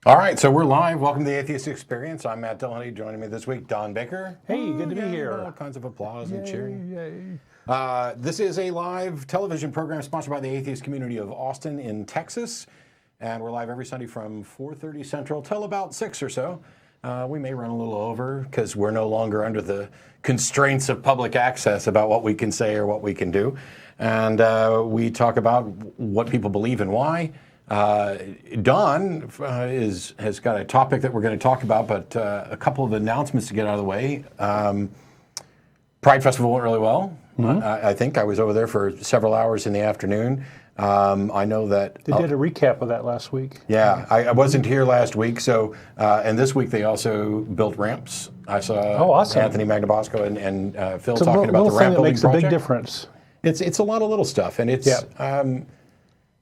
All right, so we're live. Welcome to the Atheist Experience. I'm Matt Dillahunty. Joining me this week, Don Baker. Hey, good to be here. All kinds of applause and Yay, cheering. yay. This is a live television program sponsored by the Atheist community of Austin in Texas. And we're live every Sunday from 4:30 Central till about 6 or so. We may run a little over because we're no longer under the constraints of public access about what we can say or what we can do. And we talk about what people believe and why. Don has got a topic that we're going to talk about, but a couple of announcements to get out of the way. Pride Festival went really well. I think I was over there for several hours in the afternoon. I know that They did a recap of that last week. Yeah, I wasn't here last week, so and this week they also built ramps. I saw awesome. Anthony Magnabosco and Phil It's talking about the ramp building makes a project. big difference. It's a lot of little stuff, and it's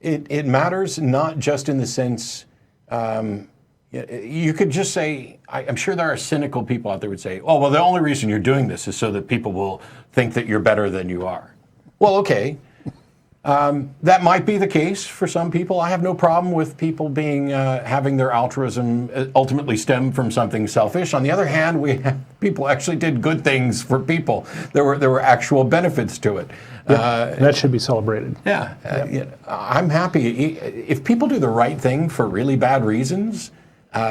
it matters not just in the sense. You could just say, I'm sure there are cynical people out there who would say, oh, well, the only reason you're doing this is so that people will think that you're better than you are. Well, okay. That might be the case for some people. I have no problem with people being having their altruism ultimately stem from something selfish. On the other hand, people actually did good things for people. There were actual benefits to it. That should be celebrated. I'm happy if people do the right thing for really bad reasons.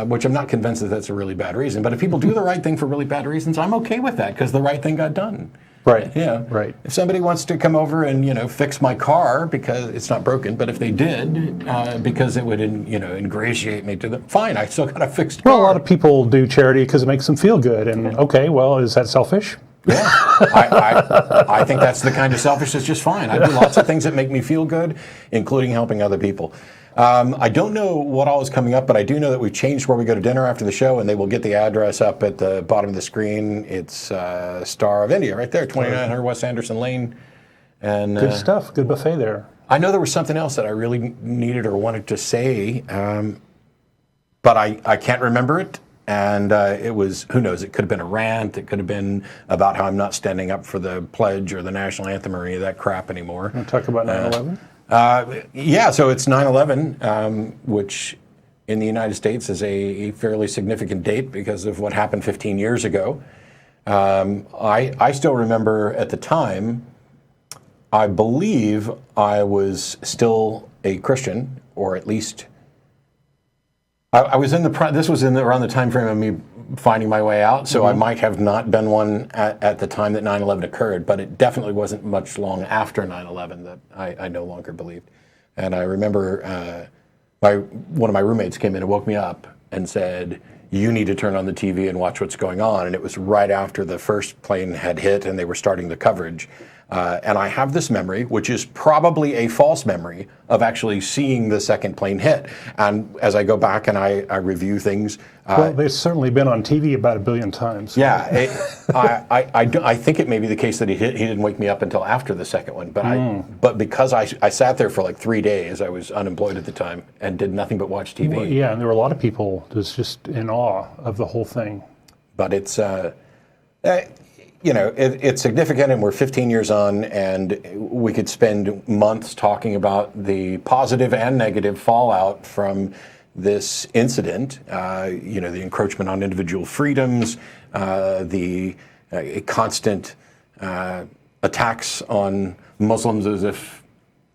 Which I'm not convinced that that's a really bad reason. But if people do the right thing for really bad reasons, I'm okay with that because the right thing got done. Right. Yeah. Right. If somebody wants to come over and fix my car because it's not broken, but if they did because it would ingratiate me to them, fine. I still got a fixed car. Well, a lot of people do charity because it makes them feel good. And okay, well, is that selfish? Yeah, I think that's the kind of selfish that's just fine. I do lots of things that make me feel good, including helping other people. I don't know what all is coming up, but I do know that we've changed where we go to dinner after the show, and they will get the address up at the bottom of the screen. It's Star of India right there, 2900 West Anderson Lane. And Good stuff. Good buffet there. I know there was something else that I really needed or wanted to say, but I can't remember it. And it was, who knows, it could have been a rant. It could have been about how I'm not standing up for the pledge or the national anthem or any of that crap anymore. Want to talk about 9/11? Yeah, so it's 9/11, which in the United States is a fairly significant date because of what happened 15 years ago. I still remember at the time, I believe I was still a Christian, or at least I was in this was around the time frame of me finding my way out, so I might have not been one at the time that 9/11 occurred, but it definitely wasn't much long after 9/11 that I no longer believed. And I remember one of my roommates came in and woke me up and said, you need to turn on the TV and watch what's going on. And it was right after the first plane had hit and they were starting the coverage. And I have this memory, which is probably a false memory, of actually seeing the second plane hit. And as I go back and I review things... well, they've certainly been on TV about 1 billion times. Yeah, I think it may be the case that he didn't wake me up until after the second one. But because I sat there for like 3 days, I was unemployed at the time, and did nothing but watch TV. Well, yeah, and there were a lot of people just in awe of the whole thing. But it's... it's significant, and we're 15 years on, and we could spend months talking about the positive and negative fallout from this incident. The encroachment on individual freedoms, the constant attacks on Muslims as if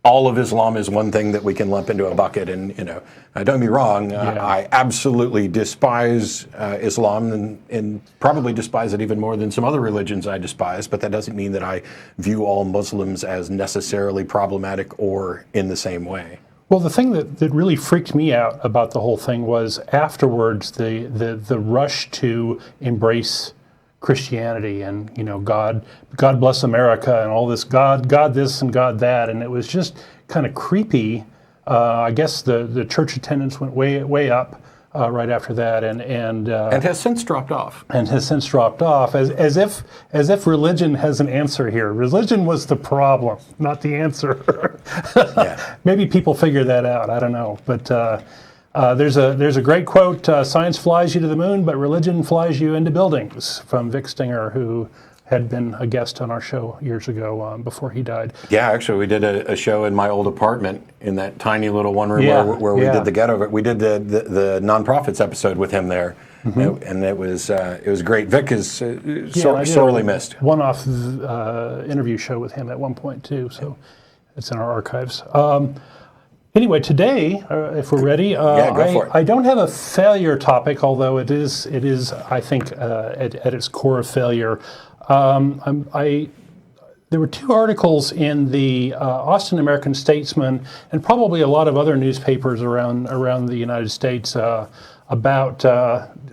all of Islam is one thing that we can lump into a bucket. And, don't get me wrong, I absolutely despise Islam and probably despise it even more than some other religions I despise, but that doesn't mean that I view all Muslims as necessarily problematic or in the same way. Well, the thing that really freaked me out about the whole thing was afterwards the rush to embrace Christianity and God bless America and all this God this and God that, and it was just kind of creepy. I guess the church attendance went way up right after that, and has since dropped off. And has since dropped off, as if religion has an answer here. Religion was the problem, not the answer. Yeah. Maybe people figure that out. I don't know, but. There's a great quote, science flies you to the moon, but religion flies you into buildings, from Vic Stinger, who had been a guest on our show years ago before he died. Yeah, actually, we did a show in my old apartment in that tiny little one room where we did the ghetto. We did the nonprofits episode with him there, and it was great. Vic is sorely missed. One-off interview show with him at one point too, so it's in our archives. Anyway, today, if we're ready, go for it. I don't have a failure topic, although it is I think at its core of failure. There were two articles in the Austin American Statesman and probably a lot of other newspapers around the United States about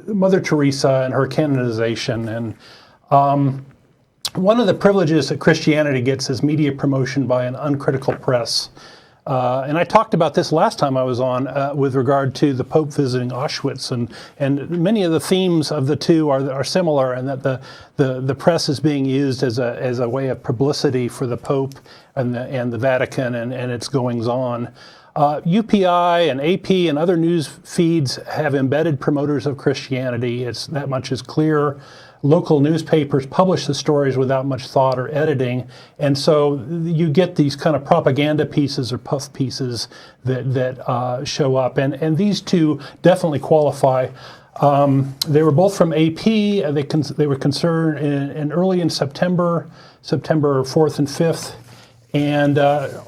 Mother Teresa and her canonization. And one of the privileges that Christianity gets is media promotion by an uncritical press. And I talked about this last time I was on with regard to the Pope visiting Auschwitz, and many of the themes of the two are similar, and that the press is being used as a way of publicity for the Pope and the Vatican and its goings on. UPI and AP and other news feeds have embedded promoters of Christianity. That much is clear. Local newspapers publish the stories without much thought or editing, and so you get these kind of propaganda pieces or puff pieces that show up, and these two definitely qualify. They were both from AP. They were concerned in early in September 4th and 5th, and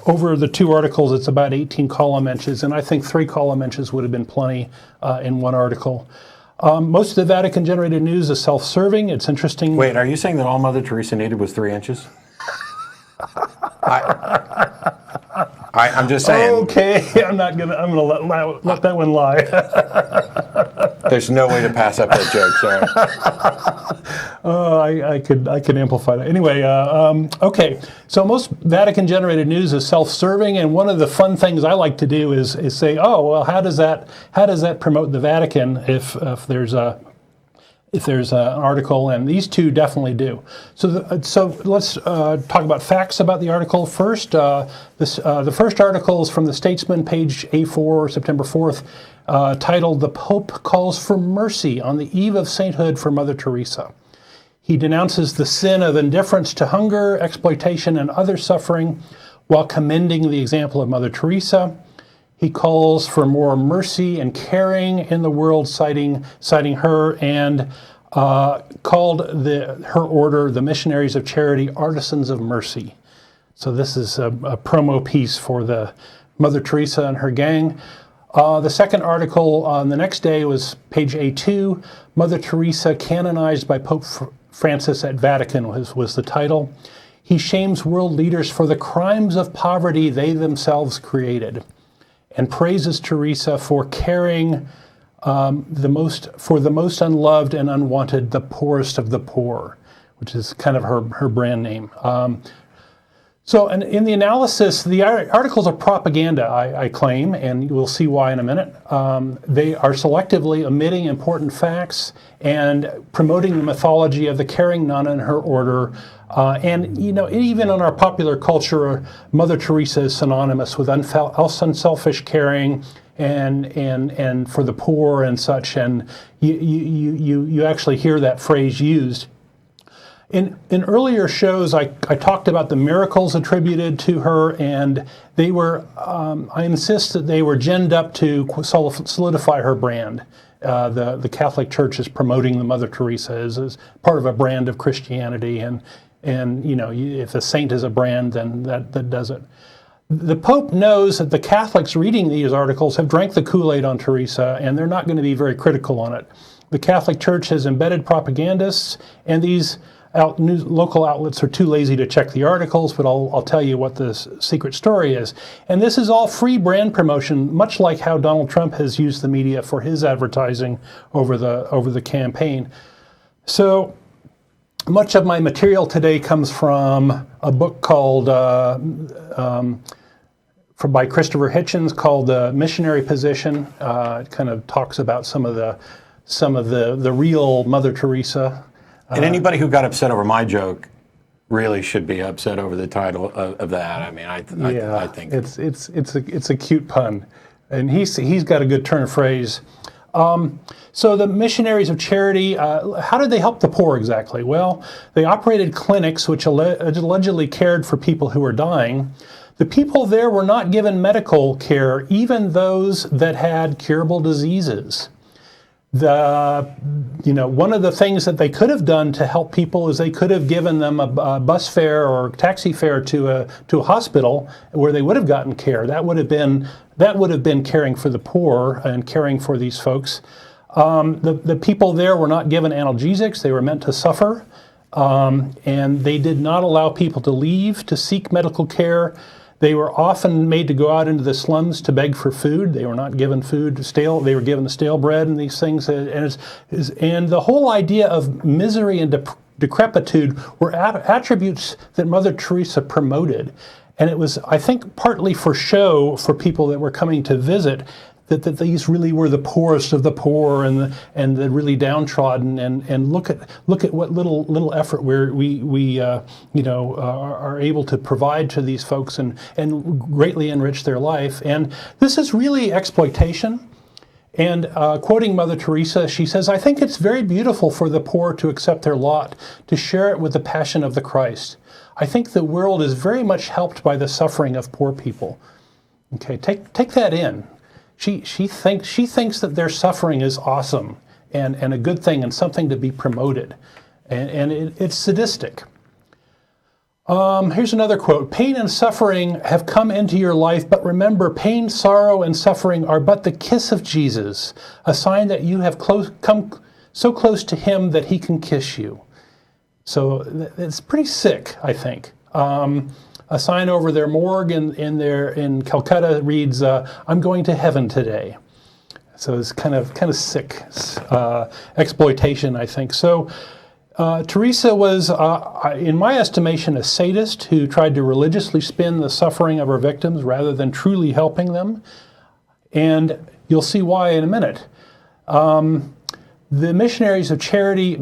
over the two articles, it's about 18 column inches, and I think 3 column inches would have been plenty in one article. Most of the Vatican-generated news is self-serving. It's interesting. Wait, are you saying that all Mother Teresa needed was 3 inches? I'm just saying. Okay, I'm gonna let that one lie. There's no way to pass up that joke. Sorry. I could amplify that. Anyway, okay. So most Vatican-generated news is self-serving, and one of the fun things I like to do is say, oh well, how does that promote the Vatican if there's an article, and these two definitely do. So let's talk about facts about the article first. The first article is from the Statesman, page A4, September 4th, titled "The Pope Calls for Mercy on the Eve of Sainthood for Mother Teresa." He denounces the sin of indifference to hunger, exploitation, and other suffering, while commending the example of Mother Teresa. He calls for more mercy and caring in the world, citing her, and called her order, the Missionaries of Charity, Artisans of Mercy. So this is a promo piece for the Mother Teresa and her gang. The second article on the next day was page A2, Mother Teresa canonized by Pope Francis at Vatican was the title. He shames world leaders for the crimes of poverty they themselves created, and praises Teresa for caring the most unloved and unwanted, the poorest of the poor, which is kind of her brand name. So in the analysis, the articles are propaganda, I claim, and we'll see why in a minute. They are selectively omitting important facts and promoting the mythology of the caring nun and her order. And even in our popular culture, Mother Teresa is synonymous with unselfish caring and for the poor and such. And you actually hear that phrase used. In earlier shows, I talked about the miracles attributed to her, and they were, I insist that they were ginned up to solidify her brand. The Catholic Church is promoting the Mother Teresa as part of a brand of Christianity, and if a saint is a brand, then that does it. The Pope knows that the Catholics reading these articles have drank the Kool-Aid on Teresa, and they're not going to be very critical on it. The Catholic Church has embedded propagandists, and these local outlets are too lazy to check the articles, but I'll tell you what the secret story is. And this is all free brand promotion, much like how Donald Trump has used the media for his advertising over the campaign. So much of my material today comes from a book called by Christopher Hitchens called "The Missionary Position." It kind of talks about some of the real Mother Teresa. And anybody who got upset over my joke really should be upset over the title of that. I mean, I think it's a cute pun, and he's got a good turn of phrase. So the missionaries of charity, how did they help the poor exactly? Well, they operated clinics which allegedly cared for people who were dying. The people there were not given medical care, even those that had curable diseases. One of the things that they could have done to help people is they could have given them a bus fare or taxi fare to a hospital where they would have gotten care. That would have been caring for the poor and caring for these folks. The people there were not given analgesics. They were meant to suffer. And they did not allow people to leave to seek medical care. They were often made to go out into the slums to beg for food. They were not given food stale. They were given the stale bread and these things. And the whole idea of misery and decrepitude were attributes that Mother Teresa promoted. And it was, I think, partly for show for people that were coming to visit, that these really were the poorest of the poor and the really downtrodden, and look at what little effort we are able to provide to these folks and greatly enrich their life. And this is really exploitation. And quoting Mother Teresa, she says, "I think it's very beautiful for the poor to accept their lot, to share it with the passion of the Christ. I think the world is very much helped by the suffering of poor people." Okay, take that in. She thinks that their suffering is awesome and a good thing and something to be promoted, and it's sadistic. Here's another quote: "Pain and suffering have come into your life, but remember, pain, sorrow, and suffering are but the kiss of Jesus, a sign that you have come so close to Him that He can kiss you." So it's pretty sick, I think. A sign over their morgue in Calcutta reads, "I'm going to heaven today." So it's kind of sick exploitation, I think. So Teresa was, in my estimation, a sadist who tried to religiously spin the suffering of her victims rather than truly helping them. And you'll see why in a minute. The missionaries of charity,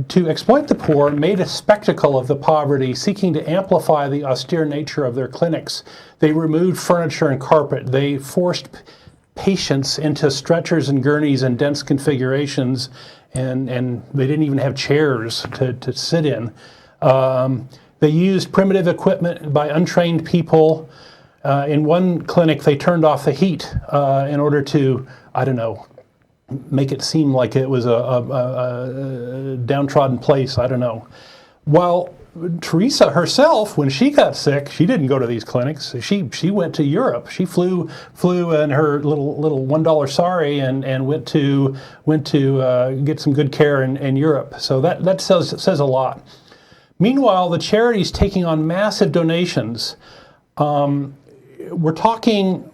to exploit the poor, made a spectacle of the poverty, seeking to amplify the austere nature of their clinics. They removed furniture and carpet. They forced patients into stretchers and gurneys and dense configurations, and they didn't even have chairs to sit in. They used primitive equipment by untrained people. In one clinic, they turned off the heat in order to, make it seem like it was a downtrodden place. I don't know. While Teresa herself, when she got sick, she didn't go to these clinics. She went to Europe. She flew in her little $1 sari and went to get some good care in Europe. So that says a lot. Meanwhile, the charity's taking on massive donations. We're talking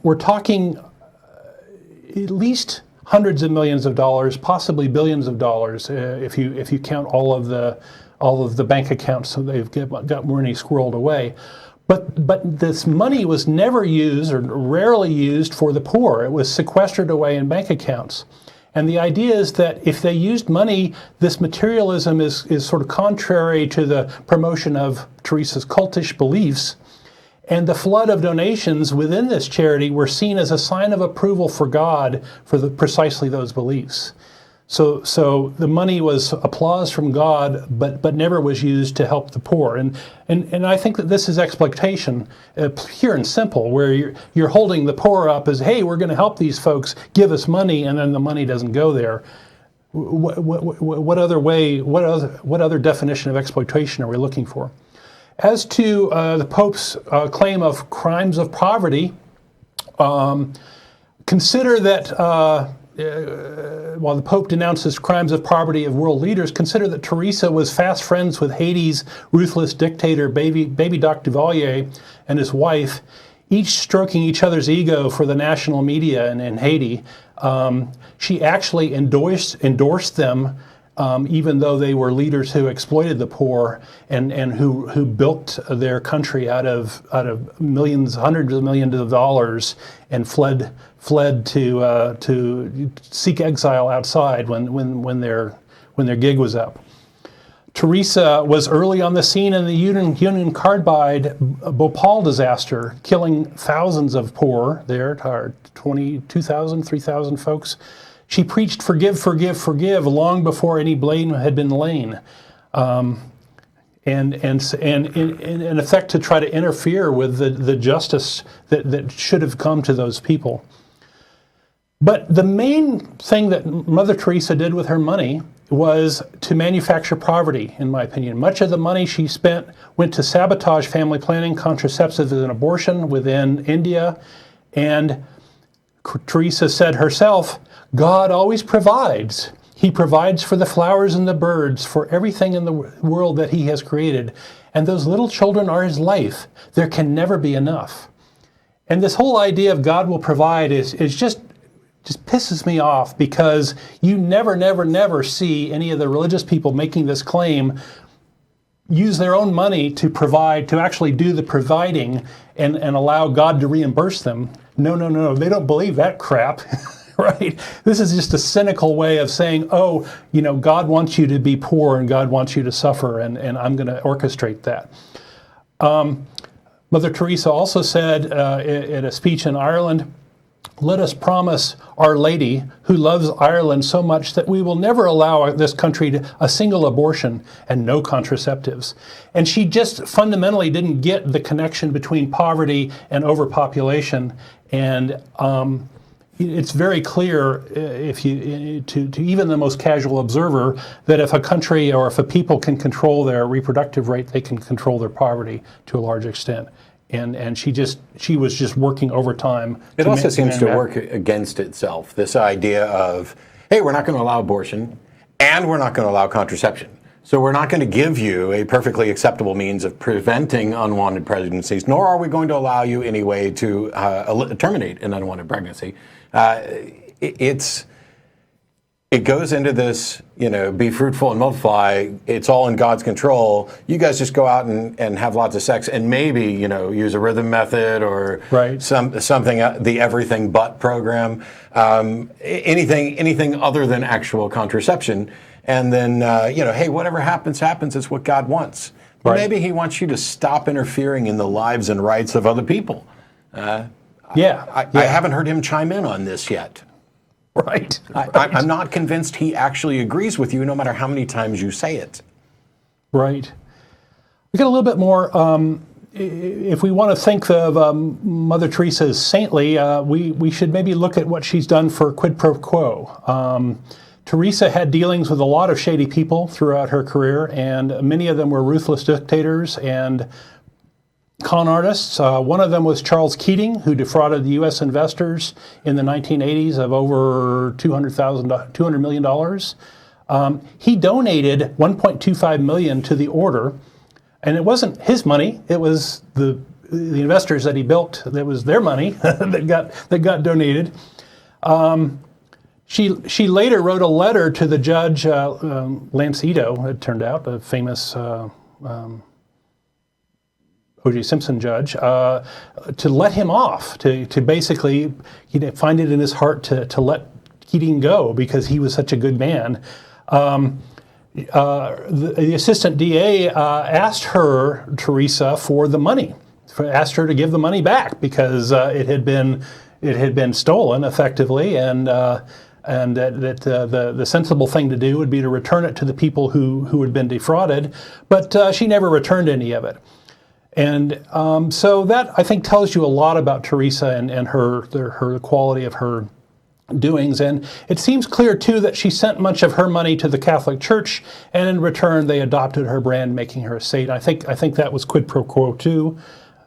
at least hundreds of millions of dollars, possibly billions of dollars, if you count all of the bank accounts. So they've got money squirreled away. But this money was never used, or rarely used, for the poor. It was sequestered away in bank accounts. And the idea is that if they used money, this materialism is sort of contrary to the promotion of Teresa's cultish beliefs. And the flood of donations within this charity were seen as a sign of approval for God for precisely those beliefs. So the money was applause from God, but never was used to help the poor. And I think that this is exploitation, pure and simple, where you're holding the poor up as, hey, we're going to help these folks, give us money, and then the money doesn't go there. What other definition of exploitation are we looking for? As to the Pope's claim of crimes of poverty, consider that while the Pope denounces crimes of poverty of world leaders, consider that Teresa was fast friends with Haiti's ruthless dictator, Baby Doc Duvalier, and his wife, each stroking each other's ego for the national media in Haiti. She actually endorsed them, even though they were leaders who exploited the poor and who built their country out of millions, hundreds of millions of dollars, and fled to seek exile outside when their gig was up. Teresa was early on the scene in the Union Carbide Bhopal disaster, killing thousands of poor there, 22,000, 3,000 folks. She preached forgive, forgive, forgive long before any blame had been laid. And in effect to try to interfere with the justice that should have come to those people. But the main thing that Mother Teresa did with her money was to manufacture poverty, in my opinion. Much of the money she spent went to sabotage family planning, contraceptives, and abortion within India. And Teresa said herself, God always provides. He provides for the flowers and the birds, for everything in the world that he has created. And those little children are his life. There can never be enough. And this whole idea of God will provide is just pisses me off, because you never see any of the religious people making this claim use their own money to provide, to actually do the providing and allow God to reimburse them. No, they don't believe that crap. Right? This is just a cynical way of saying, oh, God wants you to be poor and God wants you to suffer, and I'm going to orchestrate that. Mother Teresa also said at a speech in Ireland, let us promise Our Lady, who loves Ireland so much, that we will never allow this country a single abortion and no contraceptives. And she just fundamentally didn't get the connection between poverty and overpopulation. And it's very clear, to even the most casual observer, that if a country or if a people can control their reproductive rate, they can control their poverty to a large extent. And she was just working overtime. It also seems to work against itself. This idea of, hey, we're not going to allow abortion, and we're not going to allow contraception. So we're not going to give you a perfectly acceptable means of preventing unwanted pregnancies, nor are we going to allow you any way to terminate an unwanted pregnancy. It goes into this, be fruitful and multiply. It's all in God's control. You guys just go out and have lots of sex, and maybe, use a rhythm method or something, the everything but program, anything other than actual contraception. And then, hey, whatever happens, happens. It's what God wants. Right. Maybe he wants you to stop interfering in the lives and rights of other people. I haven't heard him chime in on this yet. Right. I'm not convinced he actually agrees with you, no matter how many times you say it. Right. We got a little bit more. If we want to think of Mother Teresa as saintly, we should maybe look at what she's done for quid pro quo. Teresa had dealings with a lot of shady people throughout her career, and many of them were ruthless dictators and con artists. One of them was Charles Keating, who defrauded the U.S. investors in the 1980s of over $200 million. He donated $1.25 million to the order, and it wasn't his money. It was the investors that he built. That was their money that got donated. She later wrote a letter to the judge, Lancito, it turned out, a famous O.J. Simpson judge, to let him off, to basically find it in his heart to let Keating go because he was such a good man. The assistant DA asked her, Teresa, for the money, asked her to give the money back because it had been stolen effectively, and that the sensible thing to do would be to return it to the people who had been defrauded, but she never returned any of it. And so that, I think, tells you a lot about Teresa and her quality of her doings. And it seems clear, too, that she sent much of her money to the Catholic Church, and in return they adopted her brand, making her a saint. I think that was quid pro quo, too,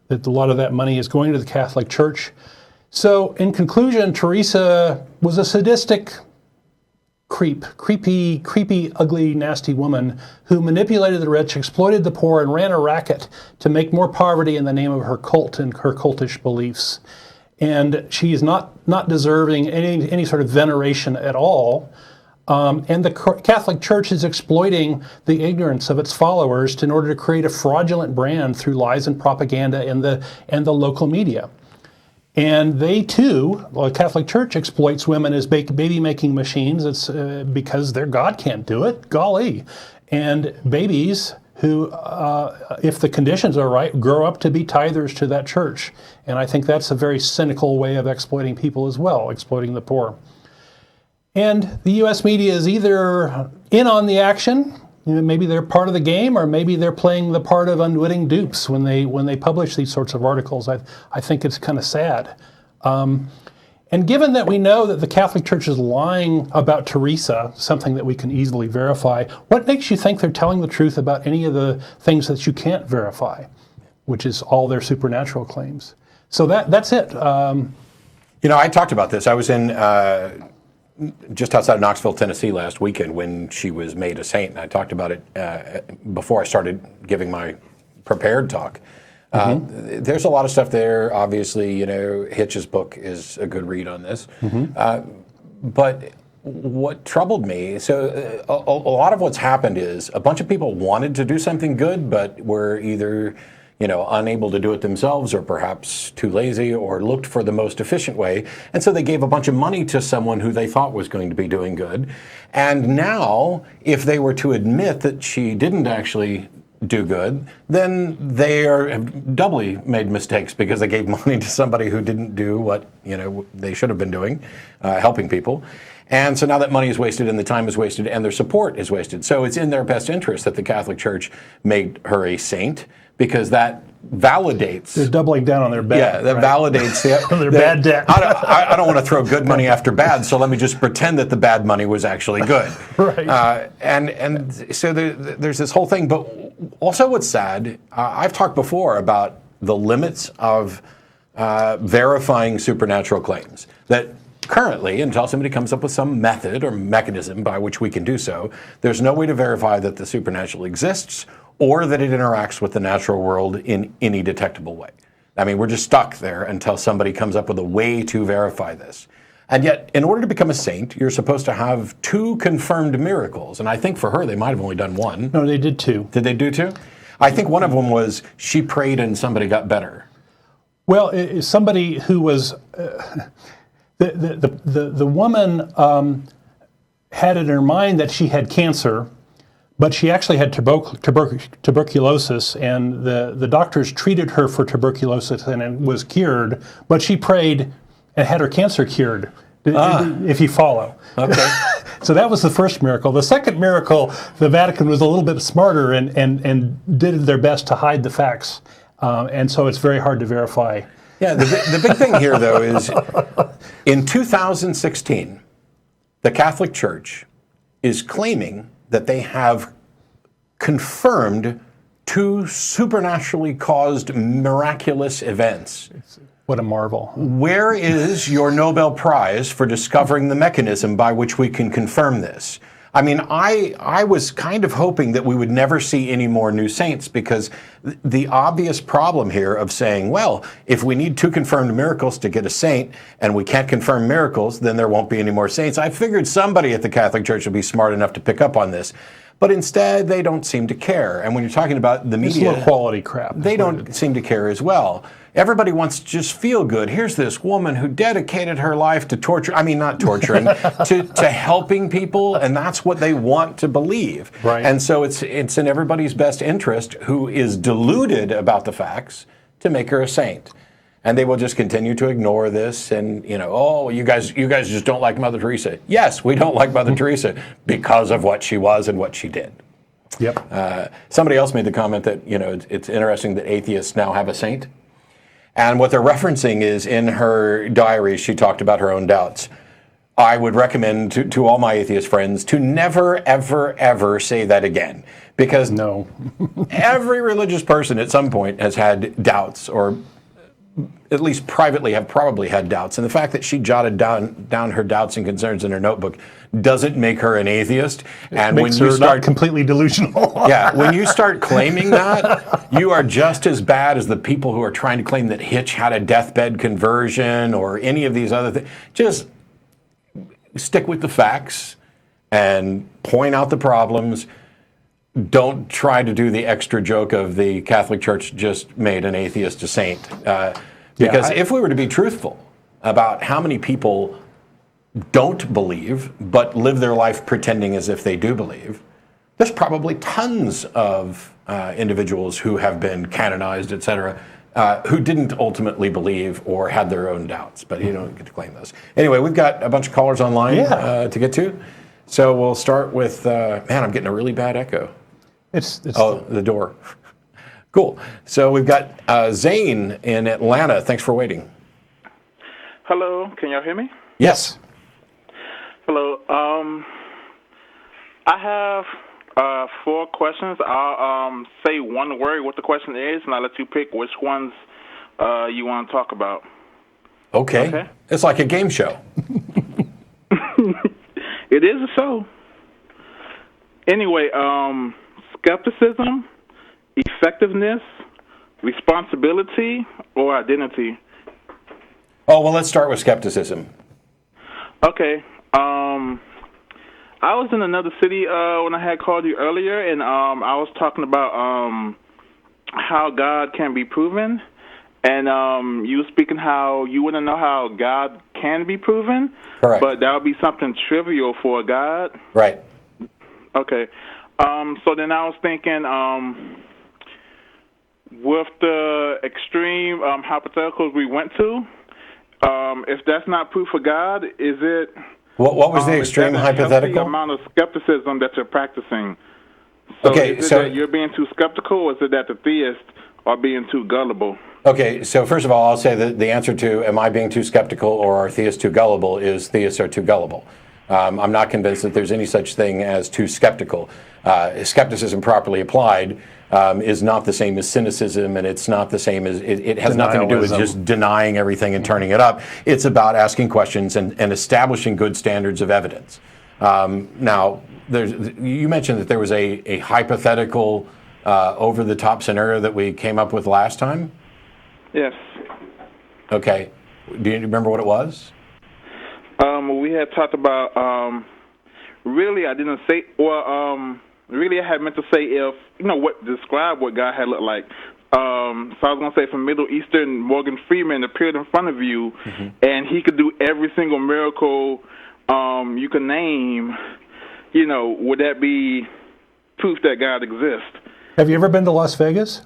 that a lot of that money is going to the Catholic Church. So, in conclusion, Teresa was a sadistic creepy, ugly, nasty woman who manipulated the rich, exploited the poor, and ran a racket to make more poverty in the name of her cult and her cultish beliefs. And she is not deserving any sort of veneration at all. And the Catholic Church is exploiting the ignorance of its followers in order to create a fraudulent brand through lies and propaganda and the local media. And they too, the Catholic Church exploits women as baby-making machines. It's because their God can't do it. Golly. And babies who, if the conditions are right, grow up to be tithers to that church. And I think that's a very cynical way of exploiting people as well, exploiting the poor. And the U.S. media is either in on the action, maybe they're part of the game, or maybe they're playing the part of unwitting dupes when they publish these sorts of articles. I think it's kind of sad. And given that we know that the Catholic Church is lying about Teresa, something that we can easily verify, what makes you think they're telling the truth about any of the things that you can't verify, which is all their supernatural claims? So that's it. I talked about this. I was in just outside of Knoxville, Tennessee last weekend when she was made a saint. And I talked about it before I started giving my prepared talk. There's a lot of stuff there. Obviously, Hitch's book is a good read on this. But what troubled me, so a lot of what's happened is a bunch of people wanted to do something good, but were either unable to do it themselves, or perhaps too lazy, or looked for the most efficient way. And so they gave a bunch of money to someone who they thought was going to be doing good. And now, if they were to admit that she didn't actually do good, then they have doubly made mistakes because they gave money to somebody who didn't do what they should have been doing, helping people. And so now that money is wasted and the time is wasted and their support is wasted. So it's in their best interest that the Catholic Church made her a saint, because that validates. They're doubling down on their bad. Yeah, that validates their bad debt. I don't want to throw good money after bad, so let me just pretend that the bad money was actually good. Right. And so there's this whole thing. But also what's sad, I've talked before about the limits of verifying supernatural claims. That currently, until somebody comes up with some method or mechanism by which we can do so, there's no way to verify that the supernatural exists or that it interacts with the natural world in any detectable way. I mean, we're just stuck there until somebody comes up with a way to verify this. And yet, in order to become a saint, you're supposed to have 2 confirmed miracles. And I think for her, they might have only done 1. No, they did 2. Did they do 2? I think one of them was she prayed and somebody got better. Well, somebody who was... The woman had it in her mind that she had cancer, but she actually had tuberculosis, and the doctors treated her for tuberculosis and it was cured, but she prayed and had her cancer cured, if you follow. Okay. So that was the first miracle. The second miracle, the Vatican was a little bit smarter and did their best to hide the facts, and so it's very hard to verify. Yeah, the big thing here, though, is in 2016, the Catholic Church is claiming that they have confirmed 2 supernaturally caused miraculous events. What a marvel. Where is your Nobel Prize for discovering the mechanism by which we can confirm this? I mean, I was kind of hoping that we would never see any more new saints, because the obvious problem here of saying, well, if we need 2 confirmed miracles to get a saint and we can't confirm miracles, then there won't be any more saints. I figured somebody at the Catholic Church would be smart enough to pick up on this. But instead, they don't seem to care. And when you're talking about the media, it's low quality crap. They don't seem to care as well. Everybody wants to just feel good. Here's this woman who dedicated her life to torture. I mean, not torturing, to helping people, and that's what they want to believe. Right. And so it's in everybody's best interest, who is deluded about the facts, to make her a saint. And they will just continue to ignore this, and oh, you guys just don't like Mother Teresa. Yes, we don't like Mother Teresa because of what she was and what she did. Yep. Somebody else made the comment that it's interesting that atheists now have a saint. And what they're referencing is, in her diary, she talked about her own doubts. I would recommend to all my atheist friends to never, ever, ever say that again. Because no, every religious person at some point has had doubts, or at least privately have probably had doubts. And the fact that she jotted down her doubts and concerns in her notebook doesn't make her an atheist. And makes her not completely delusional. Yeah, when you start claiming that, you are just as bad as the people who are trying to claim that Hitch had a deathbed conversion or any of these other things. Just stick with the facts and point out the problems. Don't try to do the extra joke of the Catholic Church just made an atheist a saint. Because if we were to be truthful about how many people don't believe but live their life pretending as if they do believe, there's probably tons of individuals who have been canonized, etc., who didn't ultimately believe or had their own doubts, but you don't get to claim those. Anyway, we've got a bunch of callers online to get to. So we'll start with, man, I'm getting a really bad echo. It's the door. Cool. So we've got Zane in Atlanta. Thanks for waiting. Hello, can y'all hear me? Yes. Hello. I have 4 questions. I'll say one word what the question is, and I'll let you pick which ones you want to talk about. Okay. It's like a game show. It is a show. Anyway, skepticism, effectiveness, responsibility, or identity? Oh, well, let's start with skepticism. Okay. I was in another city when I had called you earlier, and I was talking about how God can be proven, and you were speaking how you want to know how God can be proven. Correct. But that would be something trivial for God. Right. Okay. So then I was thinking, with the extreme hypotheticals we went to, if that's not proof of God, is it? What was the extreme hypothetical? The amount of skepticism that you're practicing. So Okay, is it that you're being too skeptical, or is it that the theists are being too gullible? Okay, so first of all, I'll say that the answer to am I being too skeptical or are theists too gullible is theists are too gullible. I'm not convinced that there's any such thing as too skeptical. Skepticism properly applied is not the same as cynicism, and it's not the same as, it has nothing to do with just denying everything and turning it up. It's about asking questions and establishing good standards of evidence. Now, you mentioned that there was a hypothetical over-the-top scenario that we came up with last time? Yes. Okay. Do you remember what it was? We had talked about, really I didn't say, really I had meant to say if, describe what God had looked like. So I was going to say if a Middle Eastern Morgan Freeman appeared in front of you and he could do every single miracle you can name, would that be proof that God exists? Have you ever been to Las Vegas?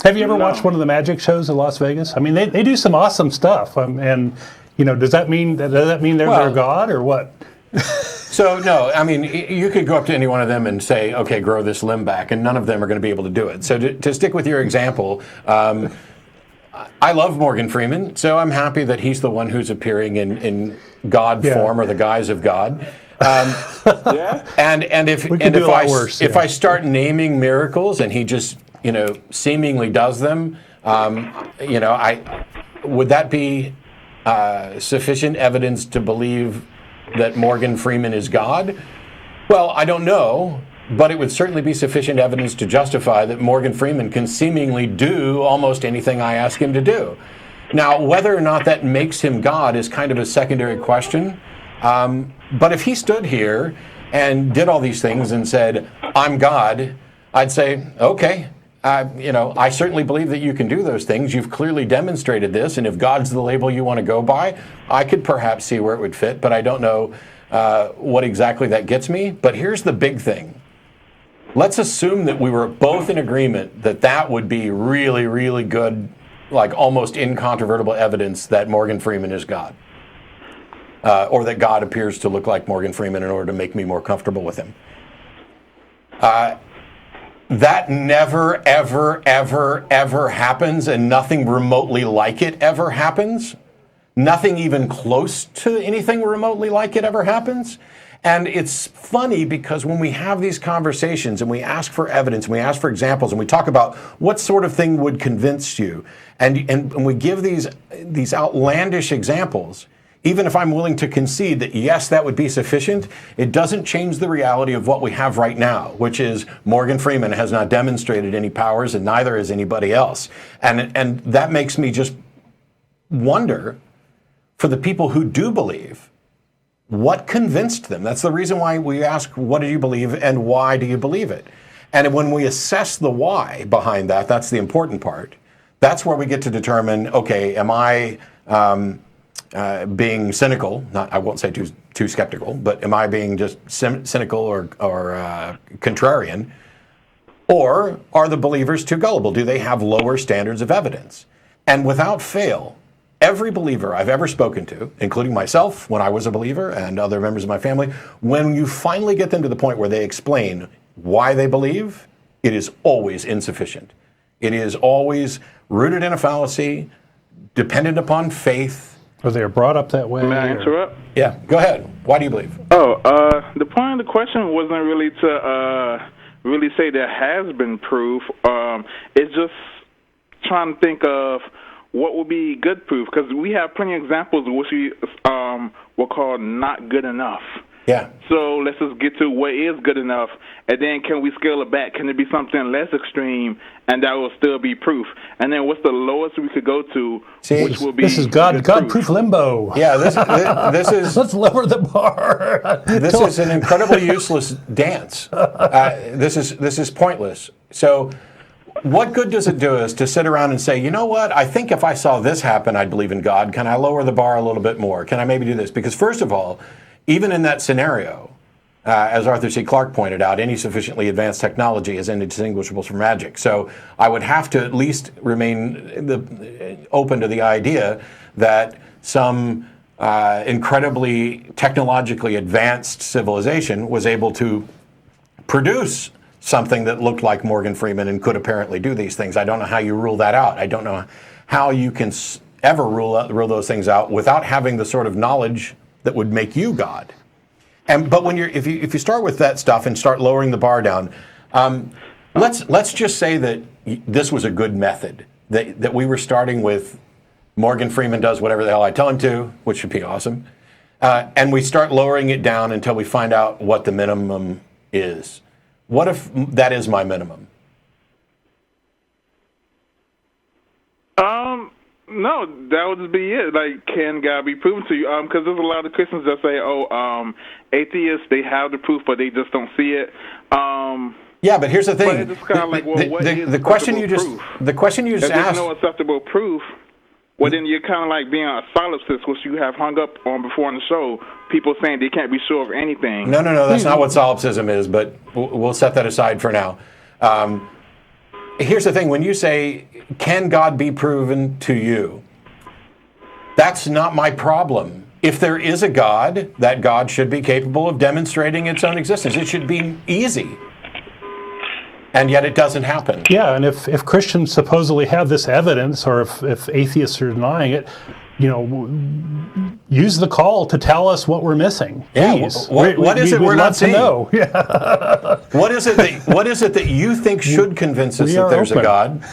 Have you ever watched one of the magic shows in Las Vegas? I mean, they do some awesome stuff, and does that mean they're their God or what? So no, I mean, you could go up to any one of them and say, okay, grow this limb back, and none of them are going to be able to do it. So to stick with your example, I love Morgan Freeman, so I'm happy that he's the one who's appearing in God form or the guise of God. And if I start naming miracles and he just seemingly does them, would that be sufficient evidence to believe that Morgan Freeman is God? Well, I don't know, but it would certainly be sufficient evidence to justify that Morgan Freeman can seemingly do almost anything I ask him to do. Now, whether or not that makes him God is kind of a secondary question. But if he stood here and did all these things and said, I'm God, I'd say, okay, I certainly believe that you can do those things. You've clearly demonstrated this, and if God's the label you want to go by, I could perhaps see where it would fit, but I don't know what exactly that gets me. But here's the big thing. Let's assume that we were both in agreement that that would be really, really good, like almost incontrovertible evidence that Morgan Freeman is God. Or that God appears to look like Morgan Freeman in order to make me more comfortable with him. That never, ever, ever, ever happens, and nothing remotely like it ever happens. Nothing even close to anything remotely like it ever happens. And it's funny because when we have these conversations and we ask for evidence and we ask for examples and we talk about what sort of thing would convince you, and we give these outlandish examples, even if I'm willing to concede that, yes, that would be sufficient, it doesn't change the reality of what we have right now, which is Morgan Freeman has not demonstrated any powers and neither has anybody else. And that makes me just wonder, for the people who do believe, what convinced them? That's the reason why we ask, what do you believe and why do you believe it? And when we assess the why behind that, that's the important part. That's where we get to determine, okay, am I being cynical? I won't say too skeptical, but am I being just cynical or contrarian? Or are the believers too gullible? Do they have lower standards of evidence? And without fail, every believer I've ever spoken to, including myself when I was a believer and other members of my family, when you finally get them to the point where they explain why they believe, it is always insufficient. It is always rooted in a fallacy, dependent upon faith. Or they are brought up that way. May I interrupt? Yeah, go ahead. Why do you believe? The point of the question wasn't really to really say there has been proof. It's just trying to think of what would be good proof, because we have plenty of examples which we will call not good enough. Yeah. So let's just get to what is good enough, and then can we scale it back? Can it be something less extreme, and that will still be proof? And then what's the lowest we could go to, which will be this is God proof limbo. Yeah, this is Let's lower the bar. this is an incredibly useless dance. This is pointless. So what good does it do us to sit around and say, you know what, I think if I saw this happen, I'd believe in God. Can I lower the bar a little bit more? Can I maybe do this? Because first of all, even in that scenario, as Arthur C. Clarke pointed out, any sufficiently advanced technology is indistinguishable from magic. So I would have to at least remain open to the idea that some incredibly technologically advanced civilization was able to produce something that looked like Morgan Freeman and could apparently do these things. I don't know how you rule that out. I don't know how you can ever rule those things out without having the sort of knowledge that would make you God. But when if you start with that stuff and start lowering the bar down, let's just say that this was a good method, that we were starting with Morgan Freeman does whatever the hell I tell him to, which would be awesome, and we start lowering it down until we find out what the minimum is. What if that is my minimum? No, that would just be it. Like, can God be proven to you? Because there's a lot of Christians that say, atheists, they have the proof, but they just don't see it. Yeah, but here's the thing. But it's kind of like, well, what is the question you just proof? The question you just If there's asked. no acceptable proof, well, then you're kind of like being a solipsist, which you have hung up on before on the show. People saying they can't be sure of anything. No, that's not what solipsism is, but we'll set that aside for now. Here's the thing. When you say, can God be proven to you? That's not my problem. If there is a God, that God should be capable of demonstrating its own existence. It should be easy. And yet it doesn't happen. Yeah, and if Christians supposedly have this evidence, or if atheists are denying it, use the call to tell us what we're missing. Please. Yeah, what is it we're not seeing? Know. Yeah. What is it that you think should convince us that there's a God,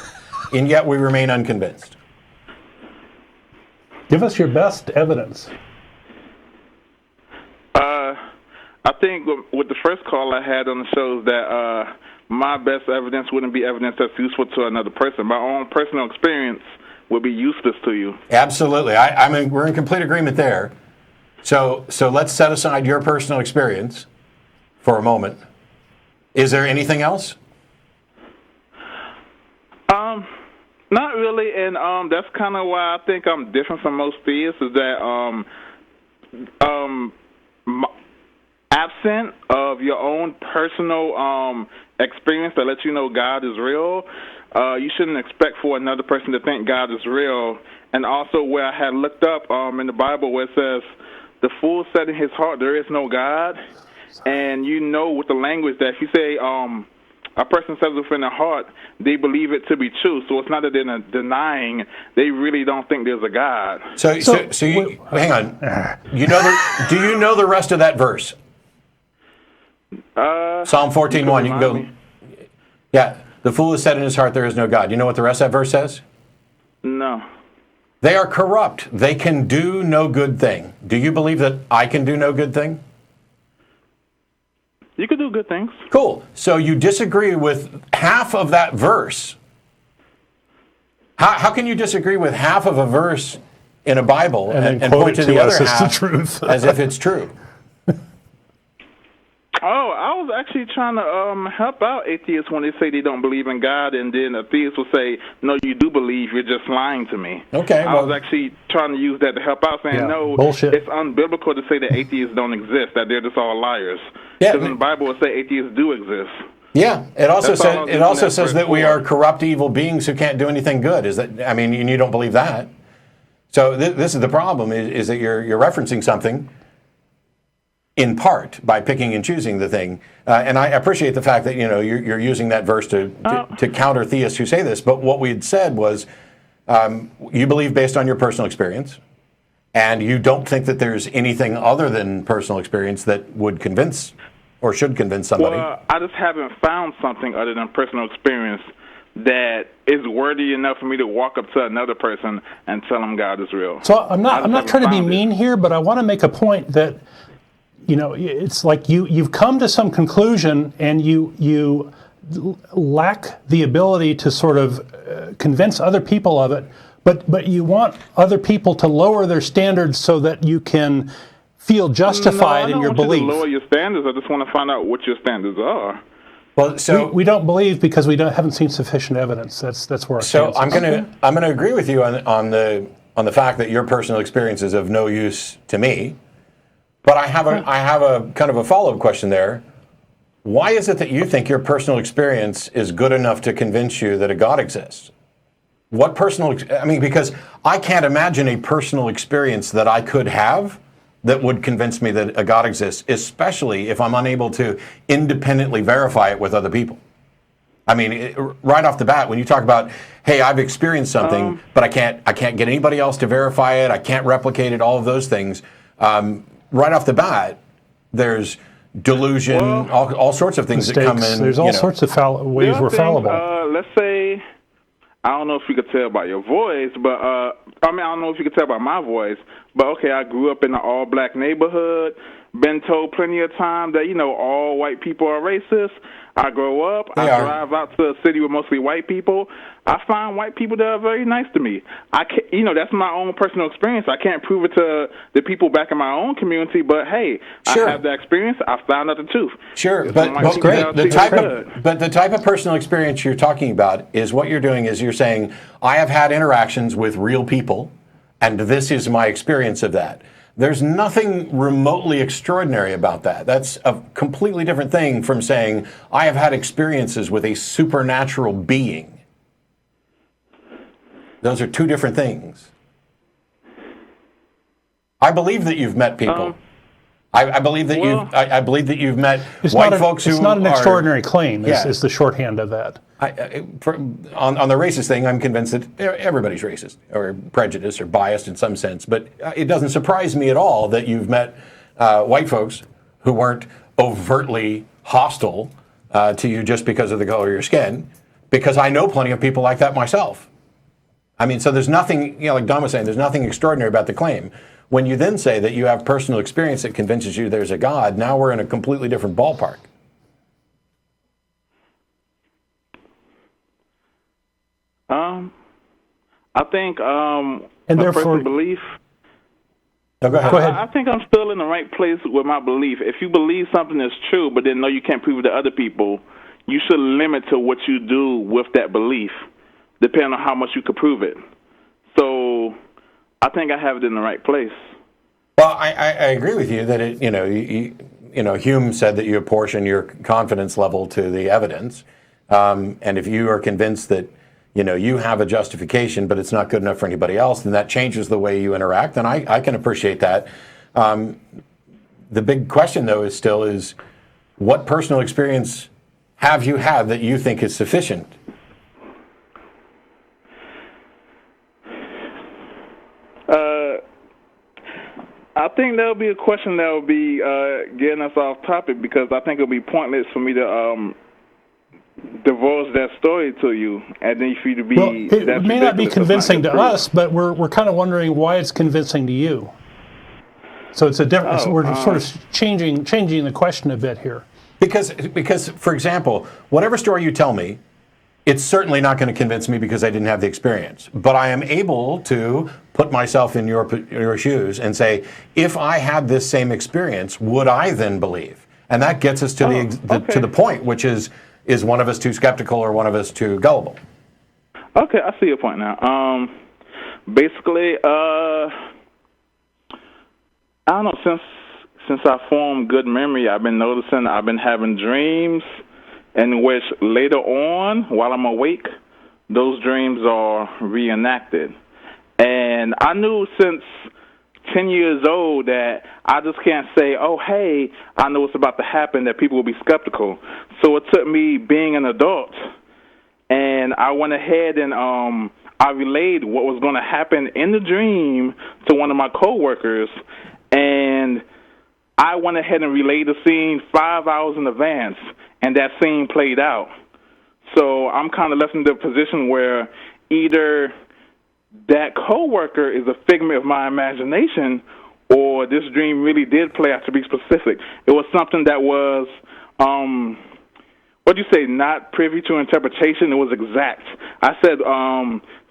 and yet we remain unconvinced? Give us your best evidence. I think with the first call I had on the show is that my best evidence wouldn't be evidence that's useful to another person. My own personal experience would be useless to you. Absolutely. I mean, we're in complete agreement there. So let's set aside your personal experience for a moment. Is there anything else? Not really, and that's kind of why I think I'm different from most theists, is that absent of your own personal experience that lets you know God is real, you shouldn't expect for another person to think God is real. And also where I had looked up in the Bible where it says, the fool said in his heart, there is no God. And you know with the language that if you say a person says within their heart, they believe it to be true. So it's not that they're denying, they really don't think there's a God. So you, hang on. Do you know the rest of that verse? Psalm 14:1. You can go. Yeah, the fool has said in his heart, there is no God. You know what the rest of that verse says? No. They are corrupt. They can do no good thing. Do you believe that I can do no good thing? You can do good things. Cool. So you disagree with half of that verse. How can you disagree with half of a verse in a Bible and point to the other half truth. as if it's true? Oh, I was actually trying to help out atheists when they say they don't believe in God, and then atheists will say, no, you do believe, you're just lying to me. Okay. I was actually trying to use that to help out, saying, no, bullshit. It's unbiblical to say that atheists don't exist, that they're just all liars. Yeah, Because in the Bible it say atheists do exist. Yeah, it also That's all I says was it using also that says verse that we for. are corrupt, evil beings who can't do anything good. Is that, I mean, and you don't believe that. So this is the problem: is that you're referencing something in part by picking and choosing the thing. And I appreciate the fact that you're using that verse to counter theists who say this. But what we had said was, you believe based on your personal experience, and you don't think that there's anything other than personal experience that would convince or should convince somebody. Well, I just haven't found something other than personal experience that is worthy enough for me to walk up to another person and tell them God is real. So I'm not trying to be found it. mean here, but I want to make a point that it's like you've come to some conclusion and you lack the ability to sort of convince other people of it, but you want other people to lower their standards so that you can feel justified in your belief. I don't want you to lower your standards. I just want to find out what your standards are. Well, so we don't believe because we haven't seen sufficient evidence. That's where our so stance I'm is. gonna agree with you on the fact that your personal experience is of no use to me. But I have a kind of a follow-up question there. Why is it that you think your personal experience is good enough to convince you that a God exists? What personal? I mean, because I can't imagine a personal experience that I could have that would convince me that a God exists, especially if I'm unable to independently verify it with other people. I mean, right off the bat, when you talk about, hey, I've experienced something, but I can't get anybody else to verify it, I can't replicate it, all of those things. Right off the bat, there's delusion, all sorts of things that come in. There's all sorts of ways we're fallible. Let's say, I don't know if you could tell by your voice, but I don't know if you could tell by my voice, but okay, I grew up in an all-black neighborhood, been told plenty of times that, all white people are racist. I grow up, drive out to a city with mostly white people. I find white people that are very nice to me. I can't, that's my own personal experience. I can't prove it to the people back in my own community, but hey, Sure. I have that experience. I found out the truth. Sure, There's but some white that's people great. that treat me good. The type of personal experience you're talking about is what you're doing is you're saying, I have had interactions with real people, and this is my experience of that. There's nothing remotely extraordinary about that. That's a completely different thing from saying, I have had experiences with a supernatural being. Those are two different things. I believe that you've met people. I believe that I believe that you've met white folks who are... It's not an extraordinary claim, Yeah. is the shorthand of that. On the racist thing, I'm convinced that everybody's racist or prejudiced or biased in some sense. But it doesn't surprise me at all that you've met white folks who weren't overtly hostile to you just because of the color of your skin, because I know plenty of people like that myself. I mean, so there's nothing, like Don was saying, there's nothing extraordinary about the claim. When you then say that you have personal experience that convinces you there's a God, now we're in a completely different ballpark. I think And a therefore- person's belief. No, go ahead. Go ahead. I think I'm still in the right place with my belief. If you believe something is true, but then know you can't prove it to other people, you should limit to what you do with that belief, depending on how much you could prove it. So I think I have it in the right place. Well, I agree with you that Hume said that you apportion your confidence level to the evidence, and if you are convinced that you have a justification, but it's not good enough for anybody else, then that changes the way you interact, and I can appreciate that. The big question, though, is what personal experience have you had that you think is sufficient? I think that'll be a question that will be getting us off topic, because I think it'll be pointless for me to divulge that story to you, and then for you to be. Well, it may not be convincing to us, but we're kind of wondering why it's convincing to you. So it's a different. We're sort of changing the question a bit here. Because, for example, whatever story you tell me, it's certainly not going to convince me because I didn't have the experience. But I am able to put myself in your shoes and say, if I had this same experience, would I then believe? And that gets us to to the point, which is one of us too skeptical or one of us too gullible? Okay, I see your point now. Basically, I don't know, since I formed good memory, I've been noticing I've been having dreams in which later on, while I'm awake, those dreams are reenacted. And I knew since 10 years old that I just can't say, oh, hey, I know what's about to happen, that people will be skeptical. So it took me being an adult, and I went ahead and I relayed what was going to happen in the dream to one of my coworkers, and I went ahead and relayed the scene 5 hours in advance, and that scene played out. So I'm kind of left in the position where either that coworker is a figment of my imagination, or this dream really did play out, to be specific. It was something that was, what do you say, not privy to interpretation. It was exact. I said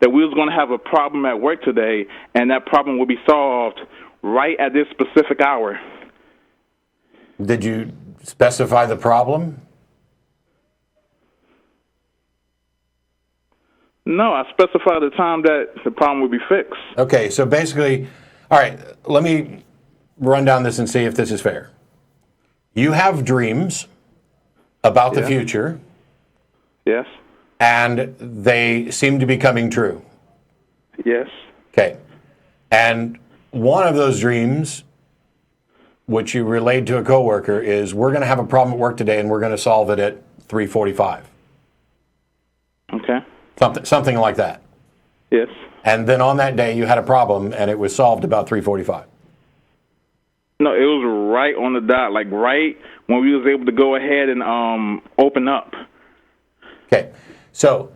that we was going to have a problem at work today, and that problem would be solved right at this specific hour. Did you specify the problem? No, I specified the time that the problem would be fixed. Okay, so basically, all right, let me run down this and see if this is fair. You have dreams about the future. Yes. And they seem to be coming true. Yes. Okay. And one of those dreams, which you relayed to a coworker, is we're going to have a problem at work today and we're going to solve it at 3:45. Okay. Something like that. Yes. And then on that day you had a problem and it was solved about 3:45. No, it was right on the dot, like right when we was able to go ahead and open up. Okay. So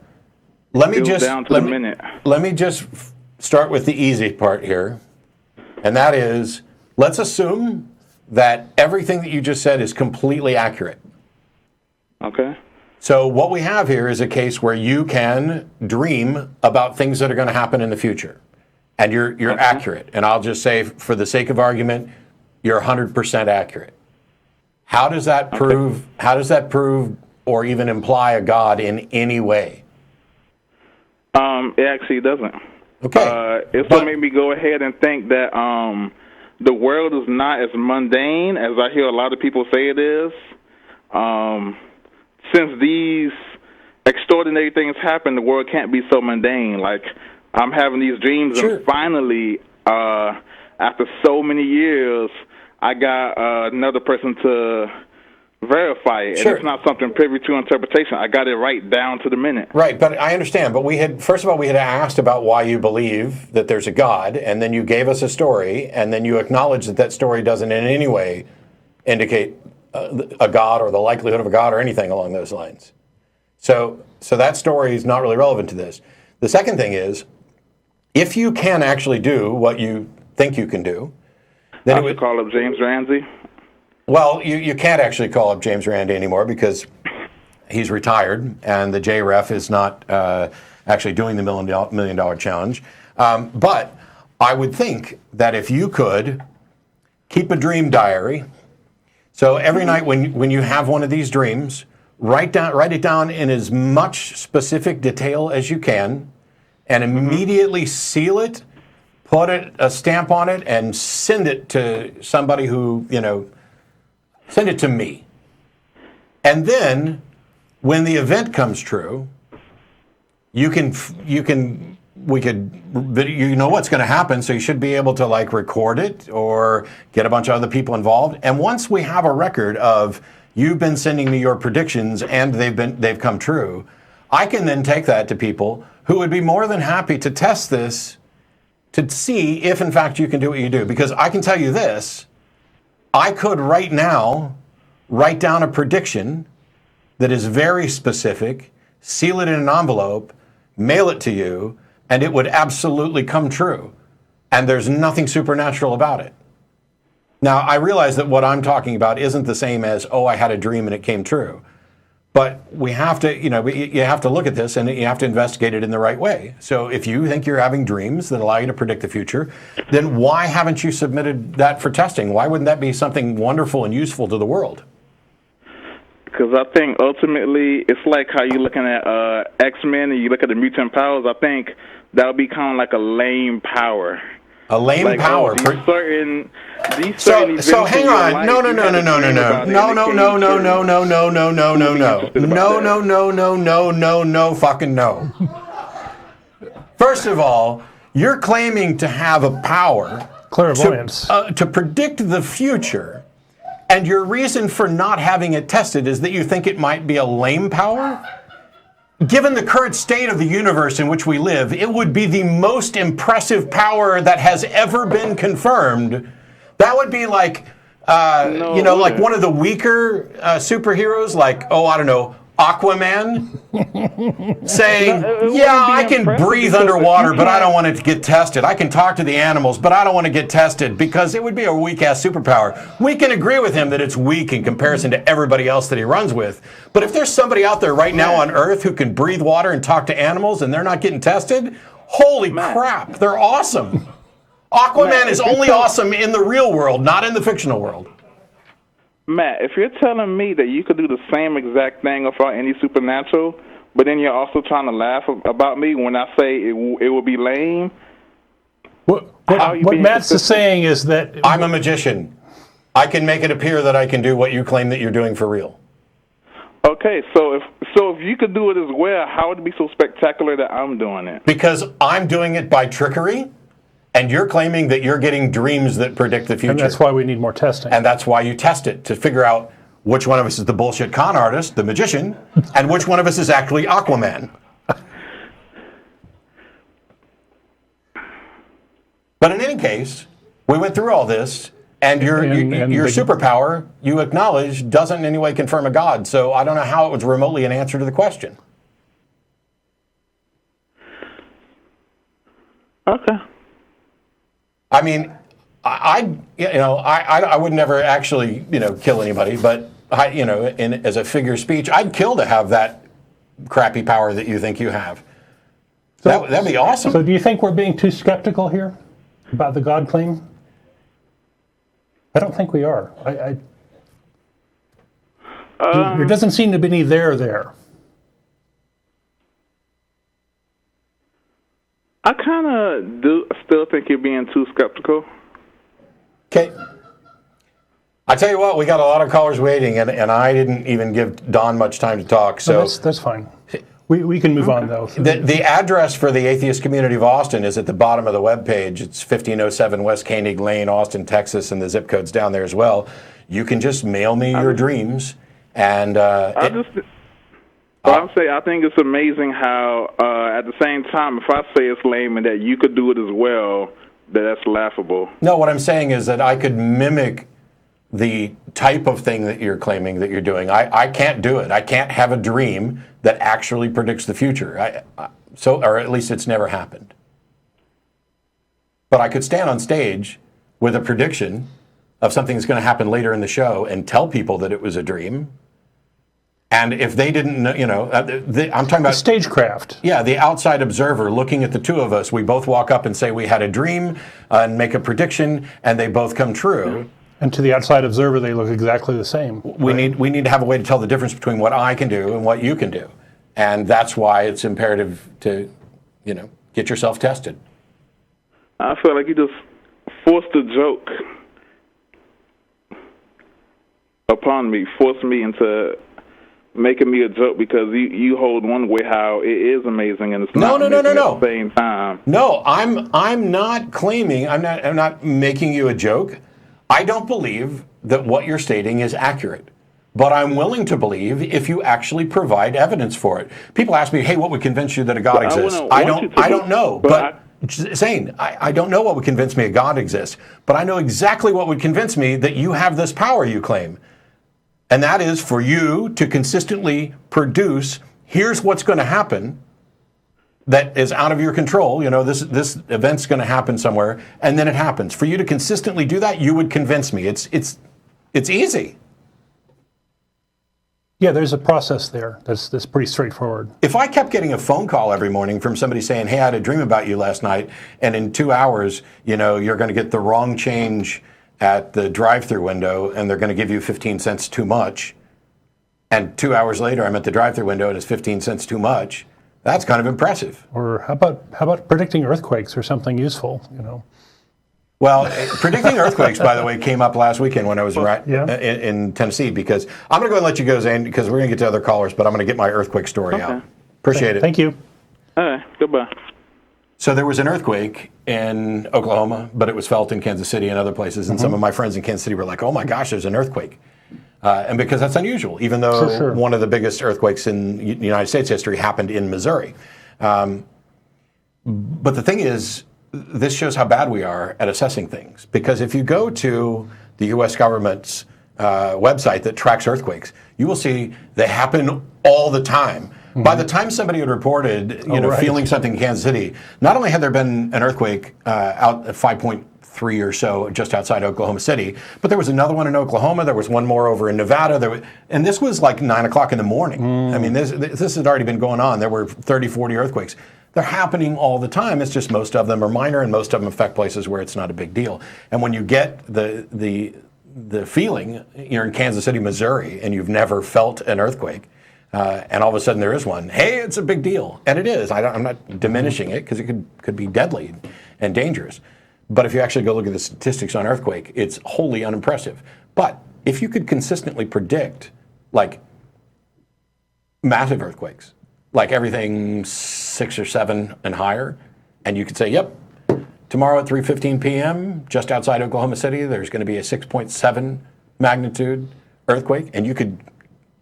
let me just down to the minute. Let me just start with the easy part here. And that is, let's assume that everything that you just said is completely accurate. Okay. So what we have here is a case where you can dream about things that are going to happen in the future, and you're accurate. And I'll just say, for the sake of argument, you're 100% accurate. How does that prove? How does that prove, or even imply a God in any way? It actually doesn't. Okay. It's what made me go ahead and think that the world is not as mundane as I hear a lot of people say it is. Since these extraordinary things happen, the world can't be so mundane. Like, I'm having these dreams, and finally, after so many years, I got another person to verify it. And it's not something privy to interpretation. I got it right down to the minute. Right, but I understand. But first of all, we had asked about why you believe that there's a God, and then you gave us a story, and then you acknowledged that that story doesn't in any way indicate a God or the likelihood of a God or anything along those lines. So that story is not really relevant to this. The second thing is, if you can actually do what you think you can do, then I would call up James Randi. Well, you can't actually call up James Randi anymore because he's retired, and the JREF is not actually doing the $1 million challenge. But I would think that if you could keep a dream diary, so every night when you have one of these dreams, write it down in as much specific detail as you can, and immediately seal it, put a stamp on it, and send it to somebody who, send it to me. And then when the event comes true, you know what's going to happen, so you should be able to record it or get a bunch of other people involved. And once we have a record of you've been sending me your predictions and they've come true, I can then take that to people who would be more than happy to test this to see if in fact you can do what you do. Because I can tell you this, I could right now write down a prediction that is very specific, seal it in an envelope, mail it to you, and it would absolutely come true. And there's nothing supernatural about it. Now, I realize that what I'm talking about isn't the same as, I had a dream and it came true. But we have to, you have to look at this and you have to investigate it in the right way. So if you think you're having dreams that allow you to predict the future, then why haven't you submitted that for testing? Why wouldn't that be something wonderful and useful to the world? Because I think ultimately it's like how you're looking at X-Men and you look at the mutant powers. I think that would be kind of like a lame power. A lame like, power. Oh, these certain So hang on. No. Fucking no. First of all, you're claiming to have a power Clairvoyance. to predict the future, and your reason for not having it tested is that you think it might be a lame power? Given the current state of the universe in which we live, it would be the most impressive power that has ever been confirmed. That would be like, like one of the weaker superheroes, like, I don't know, Aquaman, saying, I can breathe underwater, but I don't want it to get tested. I can talk to the animals, but I don't want to get tested, because it would be a weak-ass superpower. We can agree with him that it's weak in comparison to everybody else that he runs with. But if there's somebody out there right now on Earth who can breathe water and talk to animals and they're not getting tested, holy crap, they're awesome. Aquaman is only awesome in the real world, not in the fictional world. Matt, if you're telling me that you could do the same exact thing without any supernatural, but then you're also trying to laugh about me when I say it would be lame. What Matt's saying is that I'm a magician. I can make it appear that I can do what you claim that you're doing for real. Okay, so if you could do it as well, how would it be so spectacular that I'm doing it? Because I'm doing it by trickery, and you're claiming that you're getting dreams that predict the future. And that's why we need more testing. And that's why you test it, to figure out which one of us is the bullshit con artist, the magician, and which one of us is actually Aquaman. But in any case, we went through all this, and your superpower, you acknowledge, doesn't in any way confirm a god. So I don't know how it was remotely an answer to the question. Okay. I mean, I would never actually, kill anybody, but as a figure of speech, I'd kill to have that crappy power that you think you have. That'd be awesome. So do you think we're being too skeptical here about the God claim? I don't think we are. There doesn't seem to be any there. I kind of do still think you're being too skeptical. Okay. I tell you what, we got a lot of callers waiting, and I didn't even give Don much time to talk. So that's fine. We can move on, though. The address for the Atheist Community of Austin is at the bottom of the webpage. It's 1507 West Koenig Lane, Austin, Texas, and the zip code's down there as well. You can just mail me your dreams, and I think it's amazing how, at the same time, if I say it's lame and that you could do it as well, that's laughable. No, what I'm saying is that I could mimic the type of thing that you're claiming that you're doing. I can't do it. I can't have a dream that actually predicts the future. Or at least it's never happened. But I could stand on stage with a prediction of something that's going to happen later in the show and tell people that it was a dream. And if they didn't know, I'm talking about stagecraft. Yeah, the outside observer looking at the two of us. We both walk up and say we had a dream and make a prediction, and they both come true. And to the outside observer, they look exactly the same. We need to have a way to tell the difference between what I can do and what you can do, and that's why it's imperative to, get yourself tested. I feel like you just forced a joke upon me, forced me into making me a joke because you hold one way how it is amazing and it's not amazing at the same time. No, I'm not claiming, I'm not making you a joke. I don't believe that what you're stating is accurate. But I'm willing to believe if you actually provide evidence for it. People ask me, hey, what would convince you that a God exists? I don't know. But Zane, I don't know what would convince me a God exists. But I know exactly what would convince me that you have this power you claim. And that is for you to consistently produce, here's what's going to happen that is out of your control. This event's going to happen somewhere, and then it happens. For you to consistently do that, you would convince me. It's easy. Yeah, there's a process there that's pretty straightforward. If I kept getting a phone call every morning from somebody saying, hey, I had a dream about you last night, and in 2 hours, you're going to get the wrong change at the drive-through window, and they're going to give you 15 cents too much, and 2 hours later I'm at the drive-through window and it's 15 cents too much, that's kind of impressive. Or how about predicting earthquakes or something useful, Well, predicting earthquakes, by the way, came up last weekend when I was Yeah. in Tennessee, because I'm going to go and let you go, Zane, because we're going to get to other callers, but I'm going to get my earthquake story out. Appreciate it. Thank you. All right, goodbye. So there was an earthquake in Oklahoma, but it was felt in Kansas City and other places, and some of my friends in Kansas City were like, oh my gosh, there's an earthquake. And because that's unusual, even though one of the biggest earthquakes in United States history happened in Missouri. But the thing is, this shows how bad we are at assessing things. Because if you go to the U.S. government's website that tracks earthquakes, you will see they happen all the time. By the time somebody had reported, feeling something in Kansas City, not only had there been an earthquake out at 5.3 or so just outside Oklahoma City, but there was another one in Oklahoma. There was one more over in Nevada. And this was like 9 o'clock in the morning. I mean, this had already been going on. There were 30, 40 earthquakes. They're happening all the time. It's just most of them are minor, and most of them affect places where it's not a big deal. And when you get the feeling you're in Kansas City, Missouri, and you've never felt an earthquake, and all of a sudden there is one, hey, it's a big deal. And it is. I'm not diminishing it, because it could be deadly and dangerous. But if you actually go look at the statistics on earthquake, it's wholly unimpressive. But if you could consistently predict, like, massive earthquakes, like everything 6 or 7 and higher, and you could say, yep, tomorrow at 3:15 p.m., just outside Oklahoma City, there's going to be a 6.7 magnitude earthquake, and you could,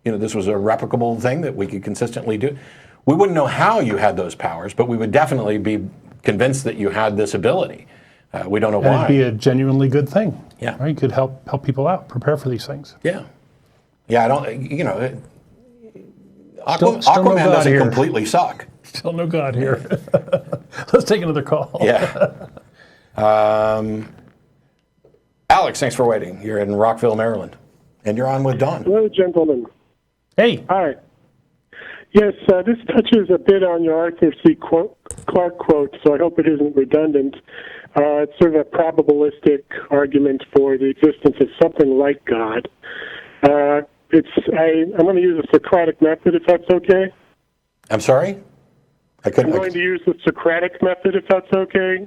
this was a replicable thing that we could consistently do. We wouldn't know how you had those powers, but we would definitely be convinced that you had this ability. We don't know why. And it'd be a genuinely good thing. Yeah. Right? You could help people out, prepare for these things. Yeah. Yeah, I don't, Still no Aquaman God doesn't here. completely suck. Still no God here. Let's take another call. Yeah. Alex, thanks for waiting. You're in Rockville, Maryland, and you're on with Don. Hello, gentlemen. Hey. Hi. Yes, this touches a bit on your Arthur C. Clarke quote, so I hope it isn't redundant. It's sort of a probabilistic argument for the existence of something like God. I'm going to use a Socratic method, if that's okay. I'm sorry? I'm going to use the Socratic method, if that's okay.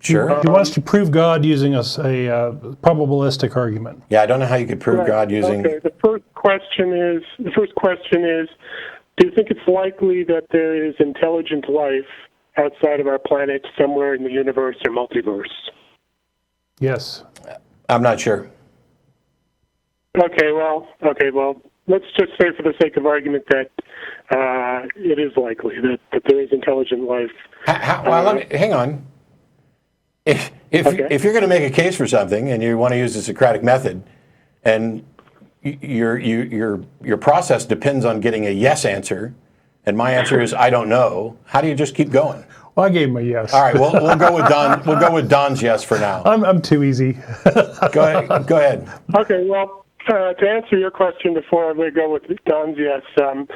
Sure. He wants to prove God using a probabilistic argument. Yeah, I don't know how you could prove Right. God using... Okay, the first question is, do you think it's likely that there is intelligent life outside of our planet somewhere in the universe or multiverse? Yes. I'm not sure. Okay, well, let's just say for the sake of argument that it is likely that there is intelligent life. Hang on. If you're going to make a case for something and you want to use the Socratic method, and your process depends on getting a yes answer, and my answer is I don't know, how do you just keep going? Well, I gave him a yes. All right, we'll go with Don. We'll go with Don's yes for now. I'm too easy. Go ahead. Okay, well, to answer your question before I go with Don's yes, I'm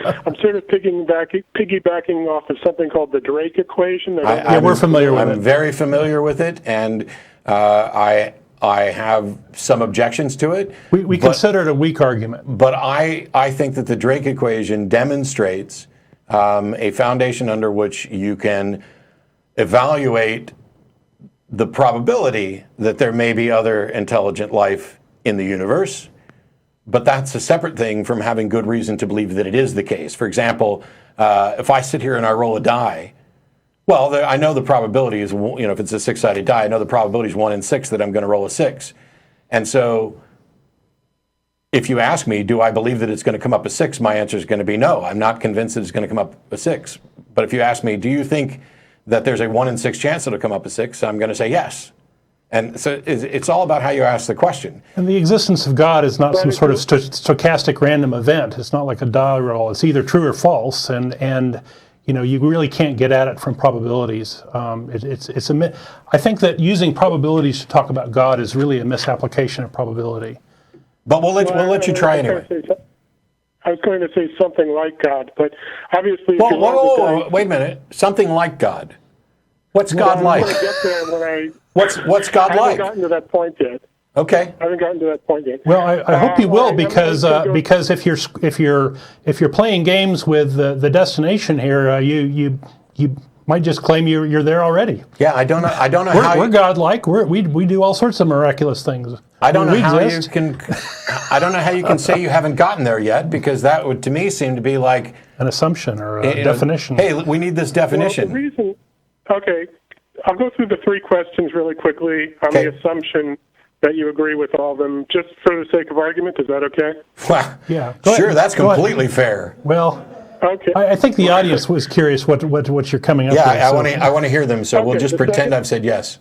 sort of piggybacking off of something called the Drake equation. We're familiar with it. I'm very familiar with it, and I have some objections to it. We consider it a weak argument. But I think that the Drake equation demonstrates a foundation under which you can evaluate the probability that there may be other intelligent life in the universe. But that's a separate thing from having good reason to believe that it is the case. For example, if I sit here and I roll a die, well, I know the probability is, if it's a 6-sided die, I know the probability is 1 in 6 that I'm going to roll a 6. And so if you ask me, do I believe that it's going to come up a 6, my answer is going to be no. I'm not convinced that it's going to come up a 6. But if you ask me, do you think that there's a 1 in 6 chance that it'll come up a 6, I'm going to say yes. And so it's all about how you ask the question. And the existence of God is not some sort of stochastic random event. It's not like a die roll. It's either true or false, and you really can't get at it from probabilities. I think that using probabilities to talk about God is really a misapplication of probability. But we'll let you try anyway. I was going to say something like God, but obviously... Whoa, wait a minute. Something like God. What's God like? I'm going to get there when What's God like? I haven't gotten to that point yet. Okay. I haven't gotten to that point yet. Well, I hope you will, because if you're playing games with the destination here, you Might just claim you're there already. Yeah, I don't know how We're godlike. We do all sorts of miraculous things. I don't know We how exist. you can. I don't know how you can say you haven't gotten there yet, because that would, to me, seem to be like An assumption or a definition. Hey, we need this definition. Well, okay, I'll go through the three questions really quickly on Okay. the assumption that you agree with all of them, just for the sake of argument. Is that okay? Well, Yeah. Go sure, ahead. that's Go ahead. completely fair. Well, Okay. I think the audience was curious what you're coming up Yeah, with. I want to hear them, so we'll Okay, just the pretend second- I've said yes.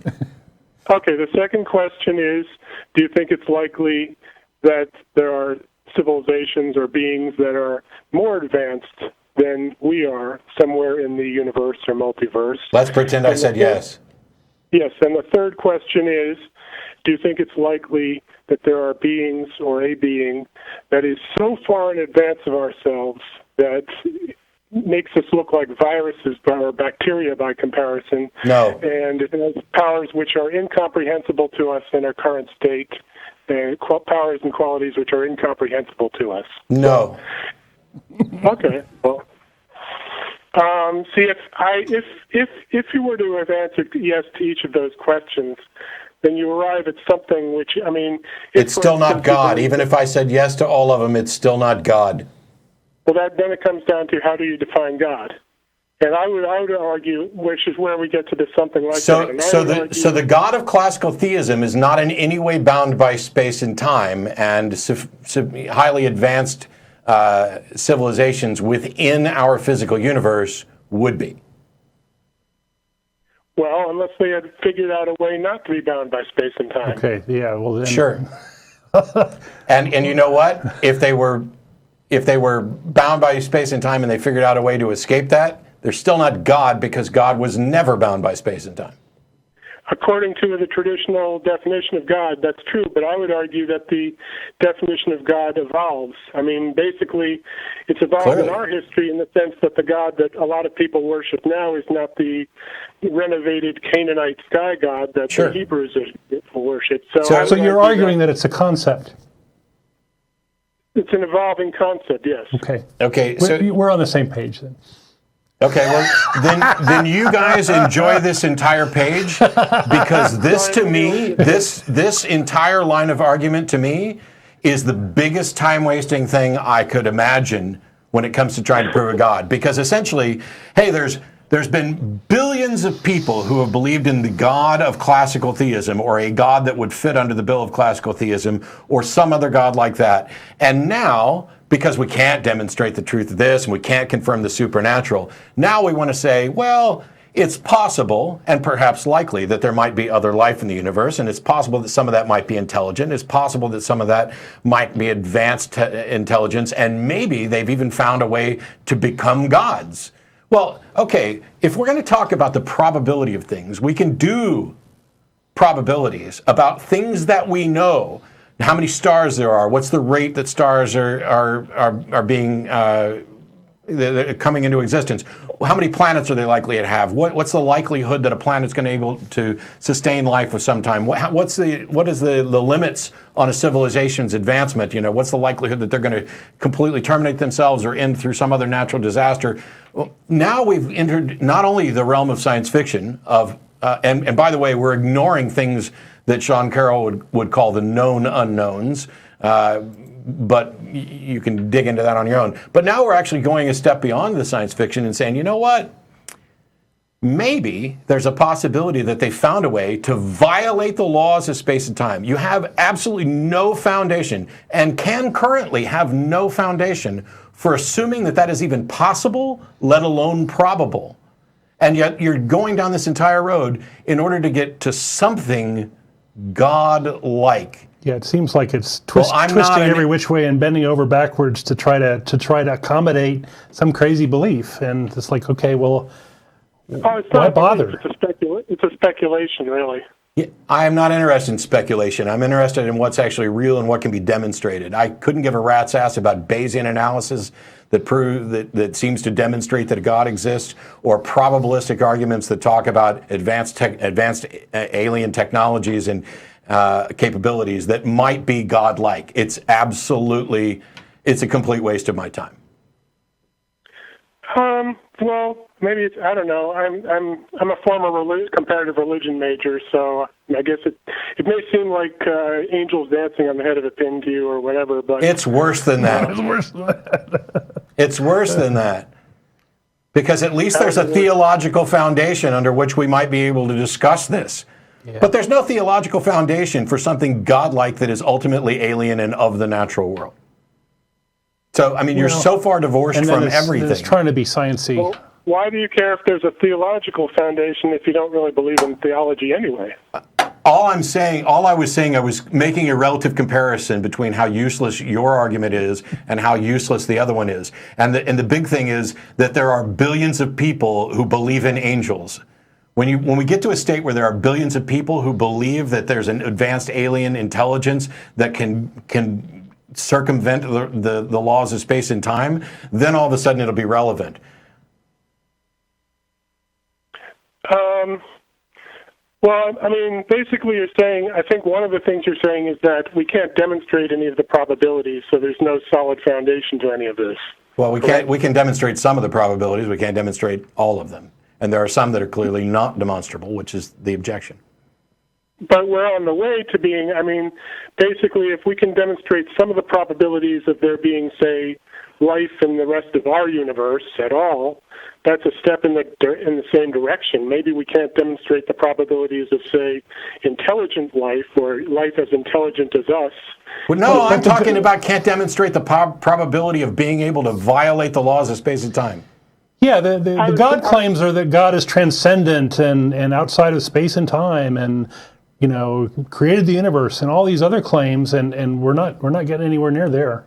Okay, the second question is, do you think it's likely that there are civilizations or beings that are more advanced than we are somewhere in the universe or multiverse? Let's pretend I said yes. Yes, and the third question is, do you think it's likely that there are beings or a being that is so far in advance of ourselves that makes us look like viruses or bacteria by comparison? No. And it has powers which are incomprehensible to us in our current state, and powers and qualities which are incomprehensible to us. No. Okay. Well, see, if you were to have answered yes to each of those questions, then you arrive at something which, I mean, It's still not God. Even if I said yes to all of them, it's still not God. Well, then it comes down to how do you define God? And I would argue, which is where we get to something like that. So, And I so would the argue- so the God of classical theism is not in any way bound by space and time, and highly advanced civilizations within our physical universe would be. Well, unless they had figured out a way not to be bound by space and time. Okay, yeah, well then. Sure. and you know what? If they were bound by space and time and they figured out a way to escape that, they're still not God, because God was never bound by space and time. According to the traditional definition of God, that's true, but I would argue that the definition of God evolves. I mean, basically, it's evolved Clearly. in our history in the sense that the God that a lot of people worship now is not the renovated Canaanite sky god that Sure. the Hebrews worship. So- I would So you're argue arguing that it's a concept. it's an evolving concept, yes. Okay. Okay, so We're on the same page then. okay, well then you guys enjoy this entire page, because this to me, this entire line of argument to me is the biggest time-wasting thing I could imagine when it comes to trying to prove a God. Because essentially, hey, there's been billions of people who have believed in the God of classical theism, or a God that would fit under the bill of classical theism, or some other God like that. And now, because we can't demonstrate the truth of this and we can't confirm the supernatural, now we want to say, well, it's possible and perhaps likely that there might be other life in the universe, and it's possible that some of that might be intelligent. It's possible that some of that might be advanced intelligence, and maybe they've even found a way to become gods. Well, okay, if we're going to talk about the probability of things, we can do probabilities about things that we know. How many stars there are? What's the rate that stars are being they're coming into existence? How many planets are they likely to have? What's the likelihood that a planet's going to be able to sustain life for some time? What is the limits on a civilization's advancement? You know, what's the likelihood that they're going to completely terminate themselves or end through some other natural disaster? Well, now we've entered not only the realm of science fiction and by the way, we're ignoring things that Sean Carroll would call the known unknowns, but you can dig into that on your own. But now we're actually going a step beyond the science fiction and saying, you know what? Maybe there's a possibility that they found a way to violate the laws of space and time. You have absolutely no foundation, and can currently have no foundation, for assuming that that is even possible, let alone probable. And yet you're going down this entire road in order to get to something God-like. Yeah, it seems like it's I'm twisting not every which way and bending over backwards to try to accommodate some crazy belief. And it's like, okay, well, Oh, it's why not bother? It's a speculation, really. Yeah, I am not interested in speculation. I'm interested in what's actually real and what can be demonstrated. I couldn't give a rat's ass about Bayesian analysis that seems to demonstrate that a God exists, or probabilistic arguments that talk about advanced alien technologies and capabilities that might be God-like. It's a complete waste of my time. Well, maybe it's, I don't know. I'm a former comparative religion major, so I guess it may seem like angels dancing on the head of a pin to you or whatever, but It's worse than that. It's worse than that. It's worse than that. Because at least there's a theological foundation under which we might be able to discuss this. Yeah. But there's no theological foundation for something godlike that is ultimately alien and of the natural world. So, I mean, you're so far divorced And from then everything. it's trying to be sciencey. well, why do you care if there's a theological foundation if you don't really believe in theology anyway? All I was saying, I was making a relative comparison between how useless your argument is and how useless the other one is. And the big thing is that there are billions of people who believe in angels. When we get to a state where there are billions of people who believe that there's an advanced alien intelligence that can circumvent the laws of space and time, then all of a sudden it'll be relevant. Well, I mean, basically you're saying, I think one of the things you're saying is that we can't demonstrate any of the probabilities, so there's no solid foundation to any of this. Well, we can demonstrate some of the probabilities. We can't demonstrate all of them. And there are some that are clearly not demonstrable, which is the objection. But we're on the way to being, I mean, basically if we can demonstrate some of the probabilities of there being, say, life in the rest of our universe at all, that's a step in the same direction. Maybe we can't demonstrate the probabilities of, say, intelligent life or life as intelligent as us. Well, no, I'm talking about can't demonstrate the probability of being able to violate the laws of space and time. Yeah, the God claims are that God is transcendent and outside of space and time and, you know, created the universe and all these other claims, and we're not getting anywhere near there.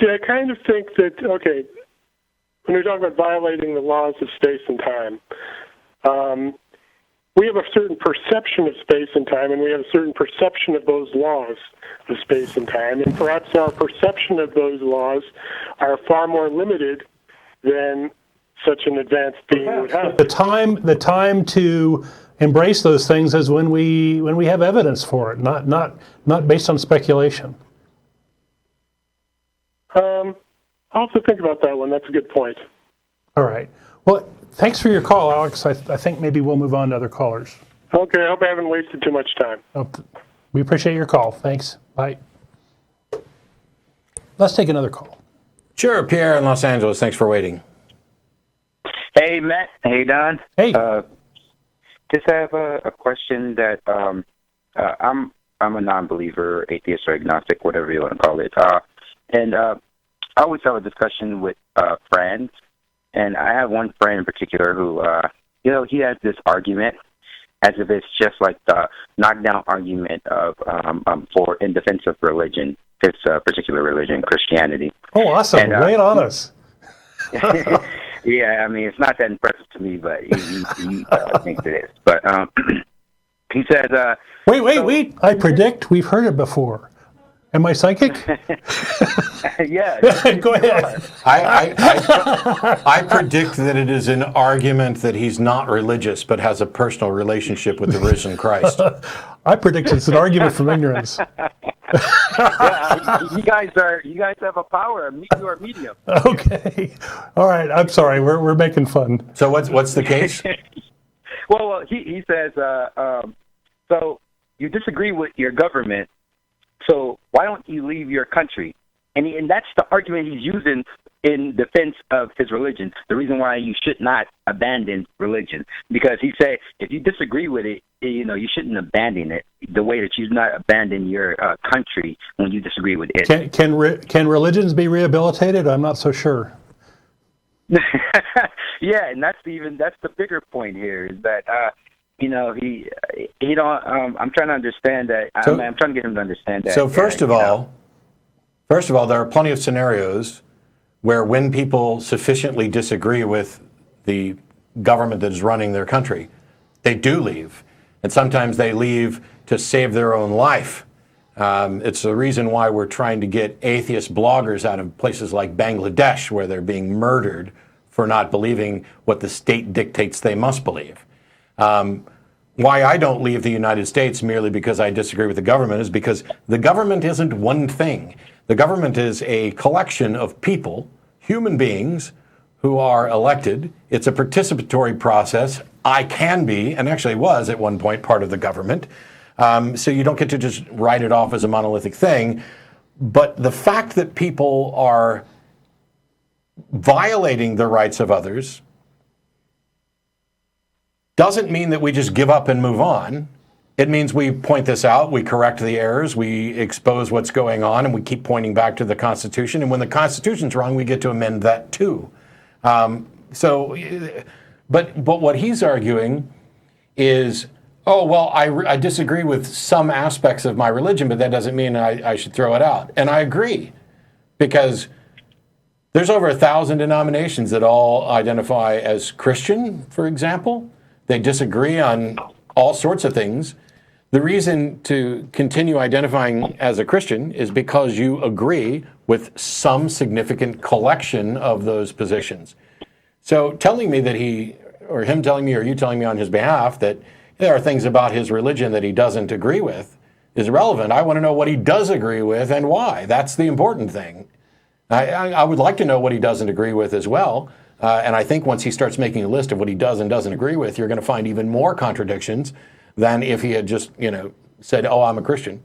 See, I kind of think that, okay, when we're talking about violating the laws of space and time, we have a certain perception of space and time, and we have a certain perception of those laws of space and time, and perhaps our perception of those laws are far more limited than such an advanced being would have. The time to embrace those things is when we have evidence for it, not based on speculation. I'll have to think about that one. That's a good point. All right. Well, thanks for your call, Alex. I think maybe we'll move on to other callers. Okay, I hope I haven't wasted too much time. We appreciate your call. Thanks. Bye. Let's take another call. Sure, Pierre in Los Angeles. Thanks for waiting. Hey, Matt. Hey, Don. Hey. Just have a question that I'm a non-believer, atheist or agnostic, whatever you want to call it. And I always have a discussion with friends, and I have one friend in particular who, he has this argument as if it's just like the knockdown argument of in defense of religion, this particular religion, Christianity. Oh, awesome. And, Lay it on us. Yeah, I mean, it's not that impressive to me, but he thinks it is. But he says... Wait. I predict we've heard it before. Am I psychic? Yeah. Go ahead. I predict that it is an argument that he's not religious, but has a personal relationship with the risen Christ. I predict it's an argument from ignorance. Yeah, you guys have a power. You are medium. Okay. All right. I'm sorry. We're making fun. So what's the case? Well, he says, so you disagree with your government, so why don't you leave your country? And that's the argument he's using in defense of his religion. The reason why you should not abandon religion, because he said if you disagree with it, you shouldn't abandon it the way that you not abandon your country when you disagree with it. Can religions be rehabilitated? I'm not so sure. Yeah, and that's the bigger point here is that he don't. I'm trying to understand that. I'm trying to get him to understand that. So first of all, there are plenty of scenarios where when people sufficiently disagree with the government that is running their country, they do leave, and sometimes they leave to save their own life. It's the reason why we're trying to get atheist bloggers out of places like Bangladesh, where they're being murdered for not believing what the state dictates they must believe. why I don't leave the United States merely because I disagree with the government is because the government isn't one thing. The government is a collection of people, human beings, who are elected. It's a participatory process. I can be, and actually was at one point, part of the government. So you don't get to just write it off as a monolithic thing. But the fact that people are violating the rights of others doesn't mean that we just give up and move on. It means we point this out, we correct the errors, we expose what's going on, and we keep pointing back to the Constitution. And when the Constitution's wrong, we get to amend that too. But what he's arguing is, oh, well, I disagree with some aspects of my religion, but that doesn't mean I should throw it out. And I agree, because there's over 1,000 denominations that all identify as Christian, for example. They disagree on all sorts of things. The reason to continue identifying as a Christian is because you agree with some significant collection of those positions. So telling me that him telling me or you telling me on his behalf that there are things about his religion that he doesn't agree with is irrelevant. I want to know what he does agree with and why. That's the important thing. I would like to know what he doesn't agree with as well. And I think once he starts making a list of what he does and doesn't agree with, you're going to find even more contradictions than if he had just, said, "Oh, I'm a Christian."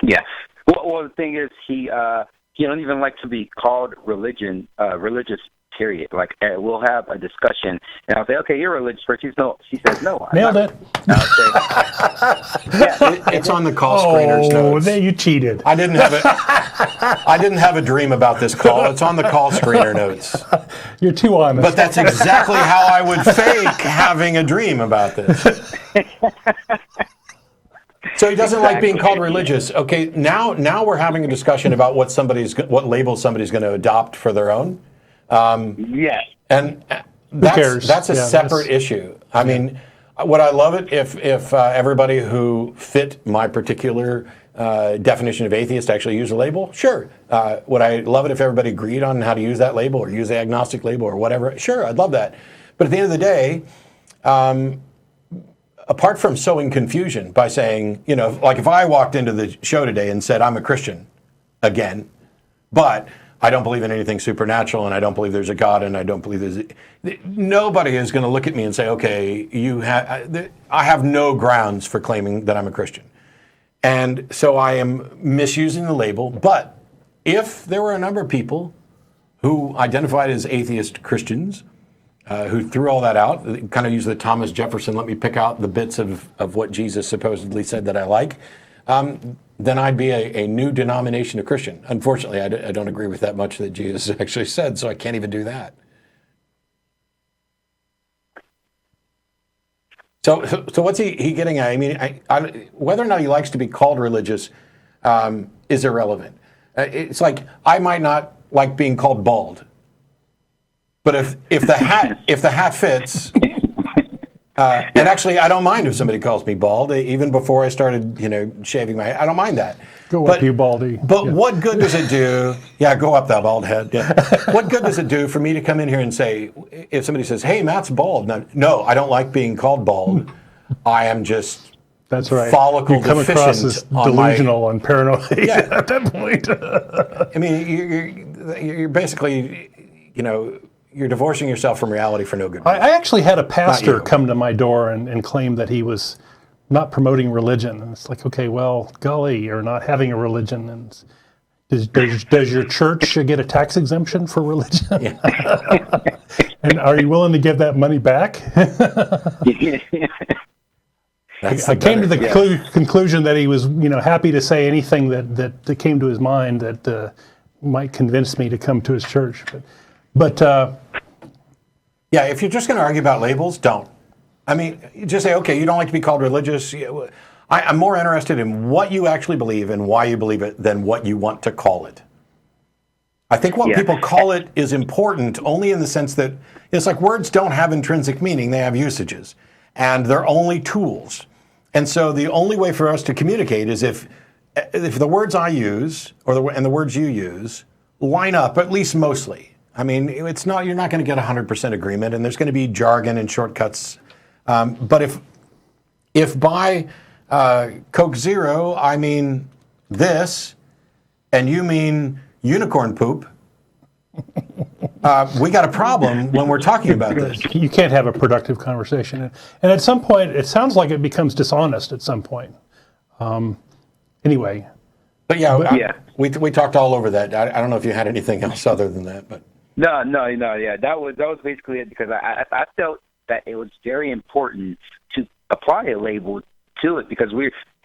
Yeah. Well, the thing is, he don't even like to be called religious. Period. Like we'll have a discussion, and I'll say, "Okay, you're a religious person." She says, "No." Nailed it. It's on the call screener's notes. Oh, you cheated. I didn't have a dream about this call. It's on the call screener notes. You're too honest. But that's exactly how I would fake having a dream about this. So he doesn't like being called religious. Okay, now we're having a discussion about what label somebody's going to adopt for their own. Yes. And that's a separate issue. I mean, would I love it if everybody who fit my particular definition of atheist actually used a label? Sure. Would I love it if everybody agreed on how to use that label or use the agnostic label or whatever? Sure, I'd love that. But at the end of the day, apart from sowing confusion by saying, like if I walked into the show today and said, I'm a Christian again, but I don't believe in anything supernatural, and I don't believe there's a God, and I don't believe nobody is going to look at me and say, okay, I have no grounds for claiming that I'm a Christian. And so I am misusing the label. But if there were a number of people who identified as atheist Christians, who threw all that out, kind of used the Thomas Jefferson, let me pick out the bits of what Jesus supposedly said that I like, then I'd be a new denomination of Christian. Unfortunately, I don't agree with that much that Jesus actually said, so I can't even do that. So what's he getting at? I mean, whether or not he likes to be called religious is irrelevant. It's like I might not like being called bald, but if the hat fits. And actually, I don't mind if somebody calls me bald. Even before I started, shaving my head, I don't mind that. Go up, you baldy. But what good does it do? Yeah, go up, thou bald head. Yeah. What good does it do for me to come in here and say, if somebody says, "Hey, Matt's bald"? No, I don't like being called bald. I am just follicle you come deficient. Across as delusional and paranoid at that point. I mean, you're basically, you're divorcing yourself from reality for no good reason. I actually had a pastor come to my door and claim that he was not promoting religion. And it's like, okay, well, golly, you're not having a religion. And does your church get a tax exemption for religion? Yeah. And are you willing to give that money back? I came to the conclusion that he was, happy to say anything that came to his mind that might convince me to come to his church. But yeah, if you're just going to argue about labels, don't. I mean, just say, okay, you don't like to be called religious. I'm more interested in what you actually believe and why you believe it than what you want to call it. I think what people call it is important only in the sense that it's like words don't have intrinsic meaning, they have usages. And they're only tools. And so the only way for us to communicate is if the words I use and the words you use line up, at least mostly. I mean, you're not going to get 100% agreement, and there's going to be jargon and shortcuts But if by Coke Zero I mean this, and you mean unicorn poop, we got a problem when we're talking about this. You can't have a productive conversation. And at some point, it sounds like it becomes dishonest at some point. Anyway. But yeah, we talked all over that. I don't know if you had anything else other than that, but No, yeah, that was basically it, because I felt that it was very important to apply a label to it, because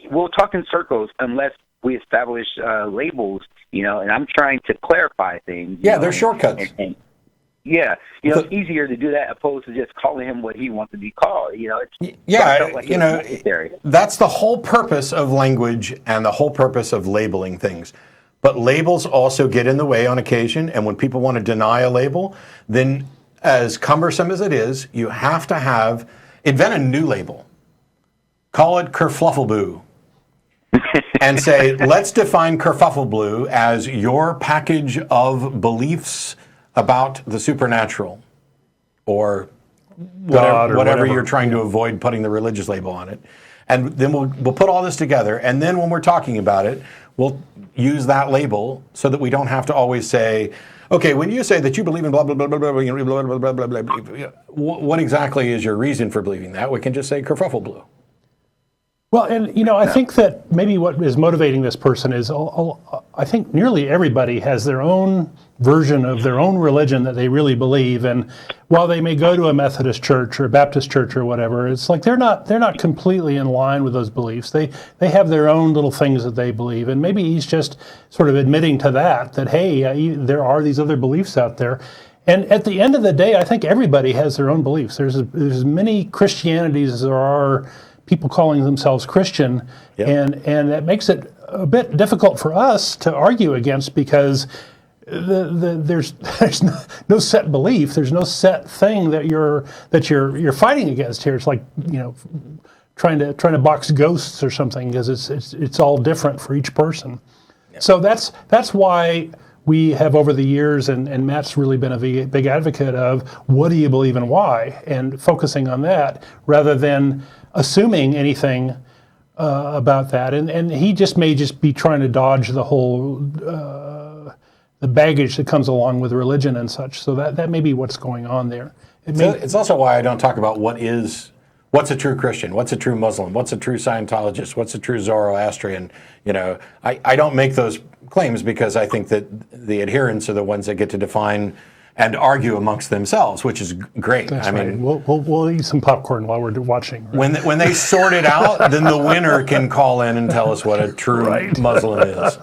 we'll talk in circles unless we establish labels, and I'm trying to clarify things. Yeah, they're shortcuts. And it's easier to do that opposed to just calling him what he wants to be called. That's the whole purpose of language and the whole purpose of labeling things. But labels also get in the way on occasion, and when people want to deny a label, then as cumbersome as it is, you have to invent a new label. Call it kerfluffleboo. And say, let's define kerfuffleblue as your package of beliefs about the supernatural, or whatever you're trying to avoid putting the religious label on it. And then we'll put all this together, and then when we're talking about it, we'll use that label so that we don't have to always say, okay, when you say that you believe in blah, blah, blah, blah, blah, blah, blah, blah, blah, blah, what exactly is your reason for believing that? We can just say kerfuffleblue. Well, and I think that maybe what is motivating this person is, I think nearly everybody has their own version of their own religion that they really believe. And while they may go to a Methodist church or a Baptist church or whatever, it's like they're not completely in line with those beliefs. They have their own little things that they believe, and maybe he's just sort of admitting to that hey, there are these other beliefs out there. And at the end of the day, I think everybody has their own beliefs. There's as many Christianities as there are people calling themselves Christian, and that makes it a bit difficult for us to argue against, because there's no set belief, there's no set thing that you're fighting against here. It's like trying to box ghosts or something, because it's all different for each person. Yeah. So that's why we have over the years, and Matt's really been a big advocate of what do you believe and why, and focusing on that rather than assuming anything about that. And he may be trying to dodge the whole the baggage that comes along with religion and such. So that may be what's going on there. It's also why I don't talk about what's a true Christian, what's a true Muslim, what's a true Scientologist, what's a true Zoroastrian. I don't make those claims, because I think that the adherents are the ones that get to define and argue amongst themselves, which is great. That's right. We'll eat some popcorn while we're watching. Right? When they sort it out, then the winner can call in and tell us what a true Muslim is.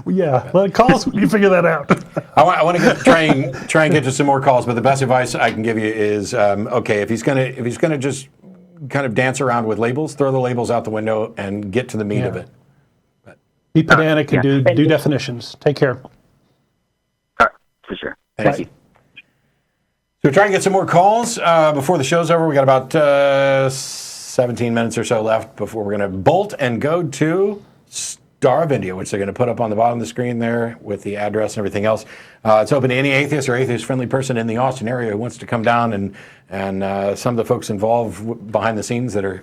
Well, call us when you figure that out. I want to try and get to some more calls, but the best advice I can give you is, okay, if he's gonna just kind of dance around with labels, throw the labels out the window and get to the meat of it. Be pedantic and do definitions. Take care. All right, for sure. Thank you. So we're trying to get some more calls before the show's over. We got about 17 minutes or so left before we're going to bolt and go to Star of India, which they're going to put up on the bottom of the screen there with the address and everything else. It's open to any atheist or atheist-friendly person in the Austin area who wants to come down, and some of the folks involved behind the scenes that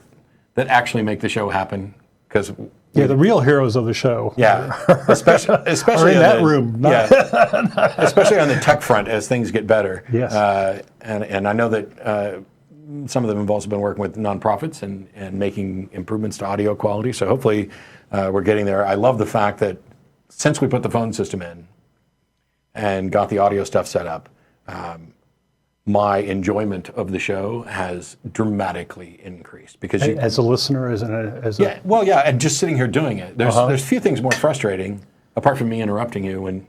actually make the show happen. Because the real heroes of the show. Especially are in that room. Especially on the tech front as things get better. Yes. And I know that some of them have also been working with nonprofits and making improvements to audio quality. So hopefully we're getting there. I love the fact that since we put the phone system in and got the audio stuff set up, my enjoyment of the show has dramatically increased, because as a listener, and just sitting here doing it, there's few things more frustrating, apart from me interrupting you when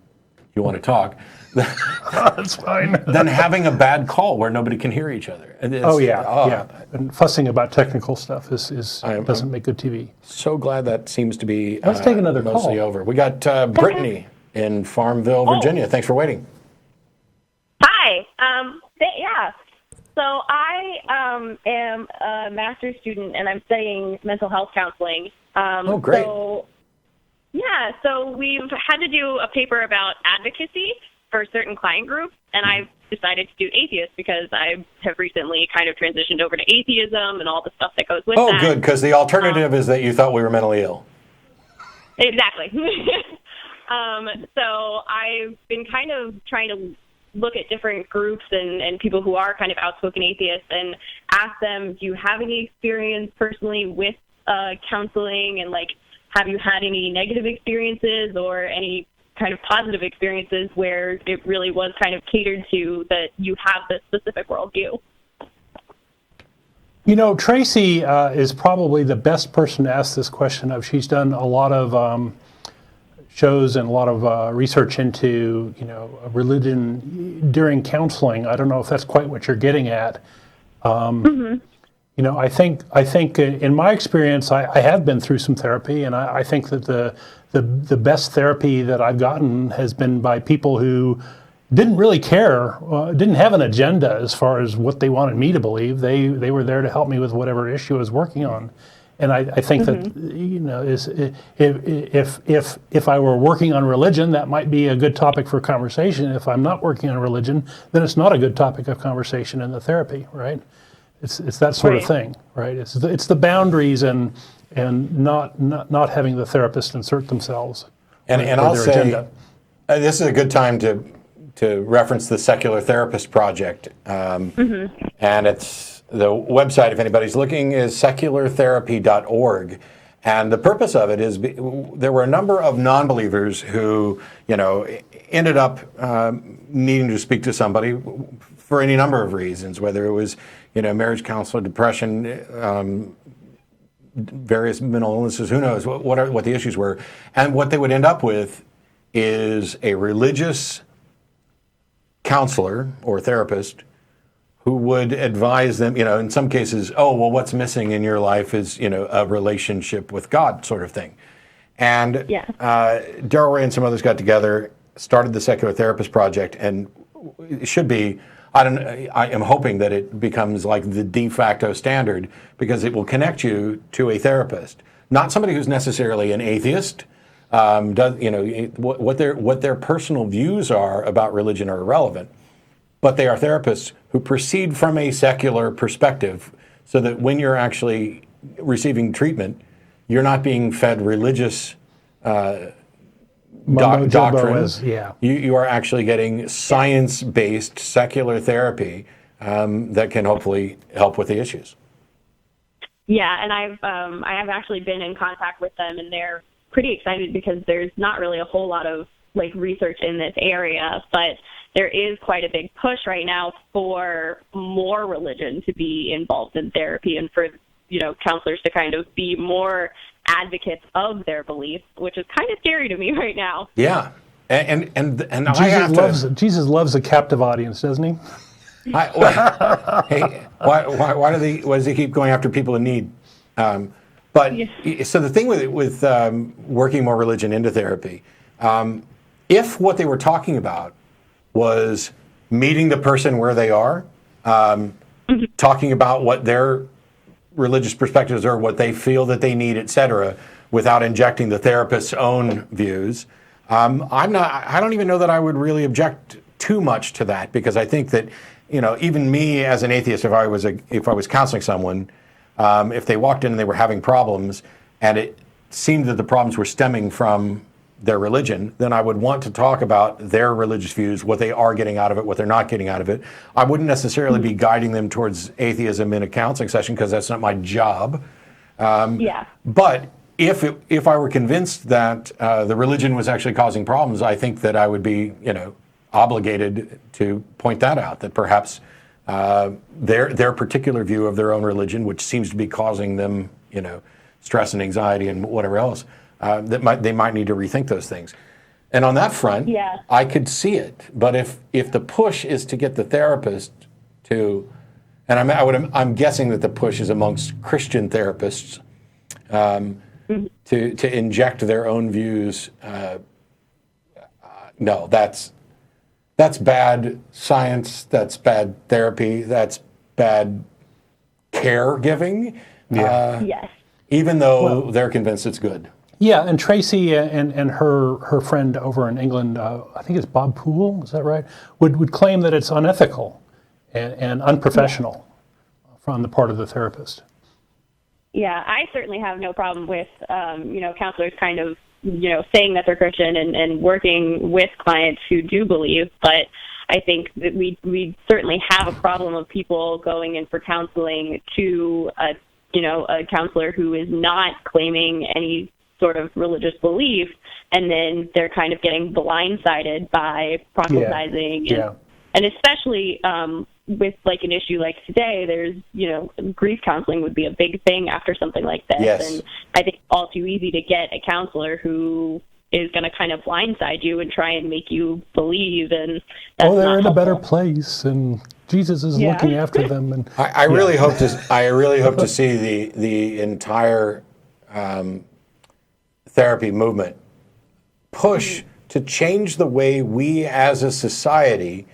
you want to talk. That's fine. Than having a bad call where nobody can hear each other. And fussing about technical stuff doesn't make good TV. So glad that seems to be Let's take another mostly call. over. We got Brittney in Farmville, Virginia. Thanks for waiting. Hi. So I am a master's student, and I'm studying mental health counseling. Great. So we've had to do a paper about advocacy for certain client groups, and I've decided to do Atheist because I have recently kind of transitioned over to atheism and all the stuff that goes with Oh, that. good, because the alternative is that you thought we were mentally ill. Exactly. So I've been kind of trying to look at different groups and people who are kind of outspoken atheists and ask them, do you have any experience personally with counseling, and like, have you had any negative experiences or any kind of positive experiences where it really was kind of catered to that you have this specific worldview? You know, Tracy is probably the best person to ask this question of. She's done a lot of shows and a lot of research into, you know, religion during counseling. I don't know if that's quite what you're getting at. You know, I think in my experience, I have been through some therapy, and I think that the best therapy that I've gotten has been by people who didn't really care, didn't have an agenda as far as what they wanted me to believe. They were there to help me with whatever issue I was working on. And I think that, you know, if I were working on religion, that might be a good topic for conversation. If I'm not working on religion, then it's not a good topic of conversation in the therapy, right? It's that sort of thing, right? It's the boundaries and not having the therapist insert themselves. And I'll their say, agenda. This is a good time to reference the Secular Therapist Project. And it's the website, if anybody's looking, is seculartherapy.org. And the purpose of it is there were a number of non-believers who, you know, ended up needing to speak to somebody for any number of reasons, whether it was, you know, marriage counselor, depression, various mental illnesses, who knows what the issues were. And what they would end up with is a religious counselor or therapist who would advise them, you know, in some cases, oh, well, what's missing in your life is, you know, a relationship with God sort of thing. And Daryl Ray and some others got together, started the Secular Therapist Project, and it should be, I am hoping that it becomes like the de facto standard, because it will connect you to a therapist, not somebody who's necessarily an atheist. You know, what their personal views are about religion are irrelevant, but they are therapists who proceed from a secular perspective, so that when you're actually receiving treatment, you're not being fed religious doctrines. You are actually getting science-based secular therapy that can hopefully help with the issues. Yeah, and I have actually been in contact with them, and they're pretty excited because there's not really a whole lot of like research in this area, but there is quite a big push right now for more religion to be involved in therapy, and for, you know, counselors to kind of be more advocates of their beliefs, which is kind of scary to me right now. Yeah, and Jesus loves a captive audience, doesn't he? Hey, why does he keep going after people in need? But so the thing with working more religion into therapy, if what they were talking about was meeting the person where they are, talking about what their religious perspectives are, what they feel that they need, etc., without injecting the therapist's own views, I don't even know that I would really object too much to that, because I think that, you know, even me as an atheist, if I was counseling someone, if they walked in and they were having problems, and it seemed that the problems were stemming from their religion, then I would want to talk about their religious views, what they are getting out of it, what they're not getting out of it. I wouldn't necessarily be guiding them towards atheism in a counseling session, because that's not my job. But if I were convinced that the religion was actually causing problems, I think that I would be, you know, obligated to point that out, that perhaps their particular view of their own religion, which seems to be causing them, you know, stress and anxiety and whatever else, they might need to rethink those things. And on that front, I could see it. But if the push is to get the therapist to, and I'm guessing that the push is amongst Christian therapists, to inject their own views, no, that's bad science, that's bad therapy, that's bad caregiving. Even though they're convinced it's good. Yeah, and Tracy and her friend over in England, I think it's Bob Poole, is that right? Would claim that it's unethical and unprofessional from the part of the therapist. Yeah, I certainly have no problem with, counselors kind of, saying that they're Christian and working with clients who do believe. But I think that we certainly have a problem of people going in for counseling to a counselor who is not claiming any sort of religious belief, and then they're kind of getting blindsided by proselytizing. Yeah. And especially with like an issue like today, there's, grief counseling would be a big thing after something like this. Yes. And I think it's all too easy to get a counselor who is going to kind of blindside you and try and make you believe. And that's they're in not a better helpful. place, and Jesus is looking after them. And I really hope to see the entire therapy movement push to change the way we as a society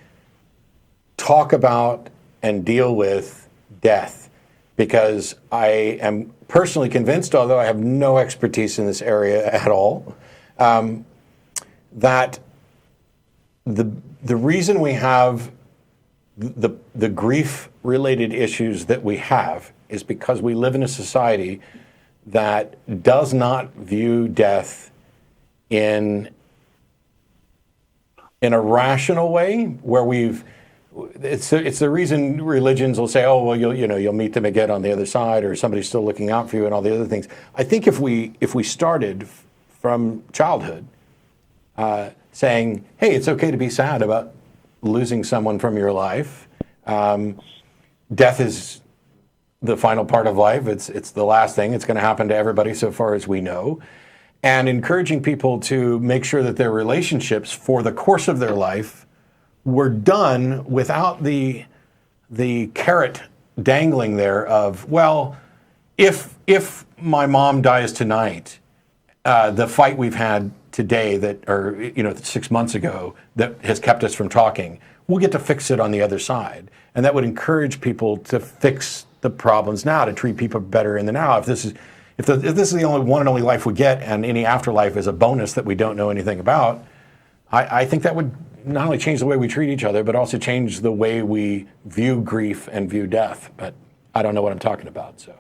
talk about and deal with death, because I am personally convinced, although I have no expertise in this area at all, that the reason we have the grief-related issues that we have is because we live in a society that does not view death in a rational way, where it's the reason religions will say, oh, well, you'll meet them again on the other side, or somebody's still looking out for you, and all the other things. I think if we started from childhood saying, hey, it's okay to be sad about losing someone from your life. Death is the final part of life. It's the last thing. It's going to happen to everybody so far as we know. And encouraging people to make sure that their relationships for the course of their life were done without the carrot dangling there of, well, if my mom dies tonight, the fight we've had today or 6 months ago that has kept us from talking, we'll get to fix it on the other side. And that would encourage people to fix the problems now, to treat people better in the now. If this is the only one and only life we get, and any afterlife is a bonus that we don't know anything about, I think that would not only change the way we treat each other, but also change the way we view grief and view death. But I don't know what I'm talking about. So.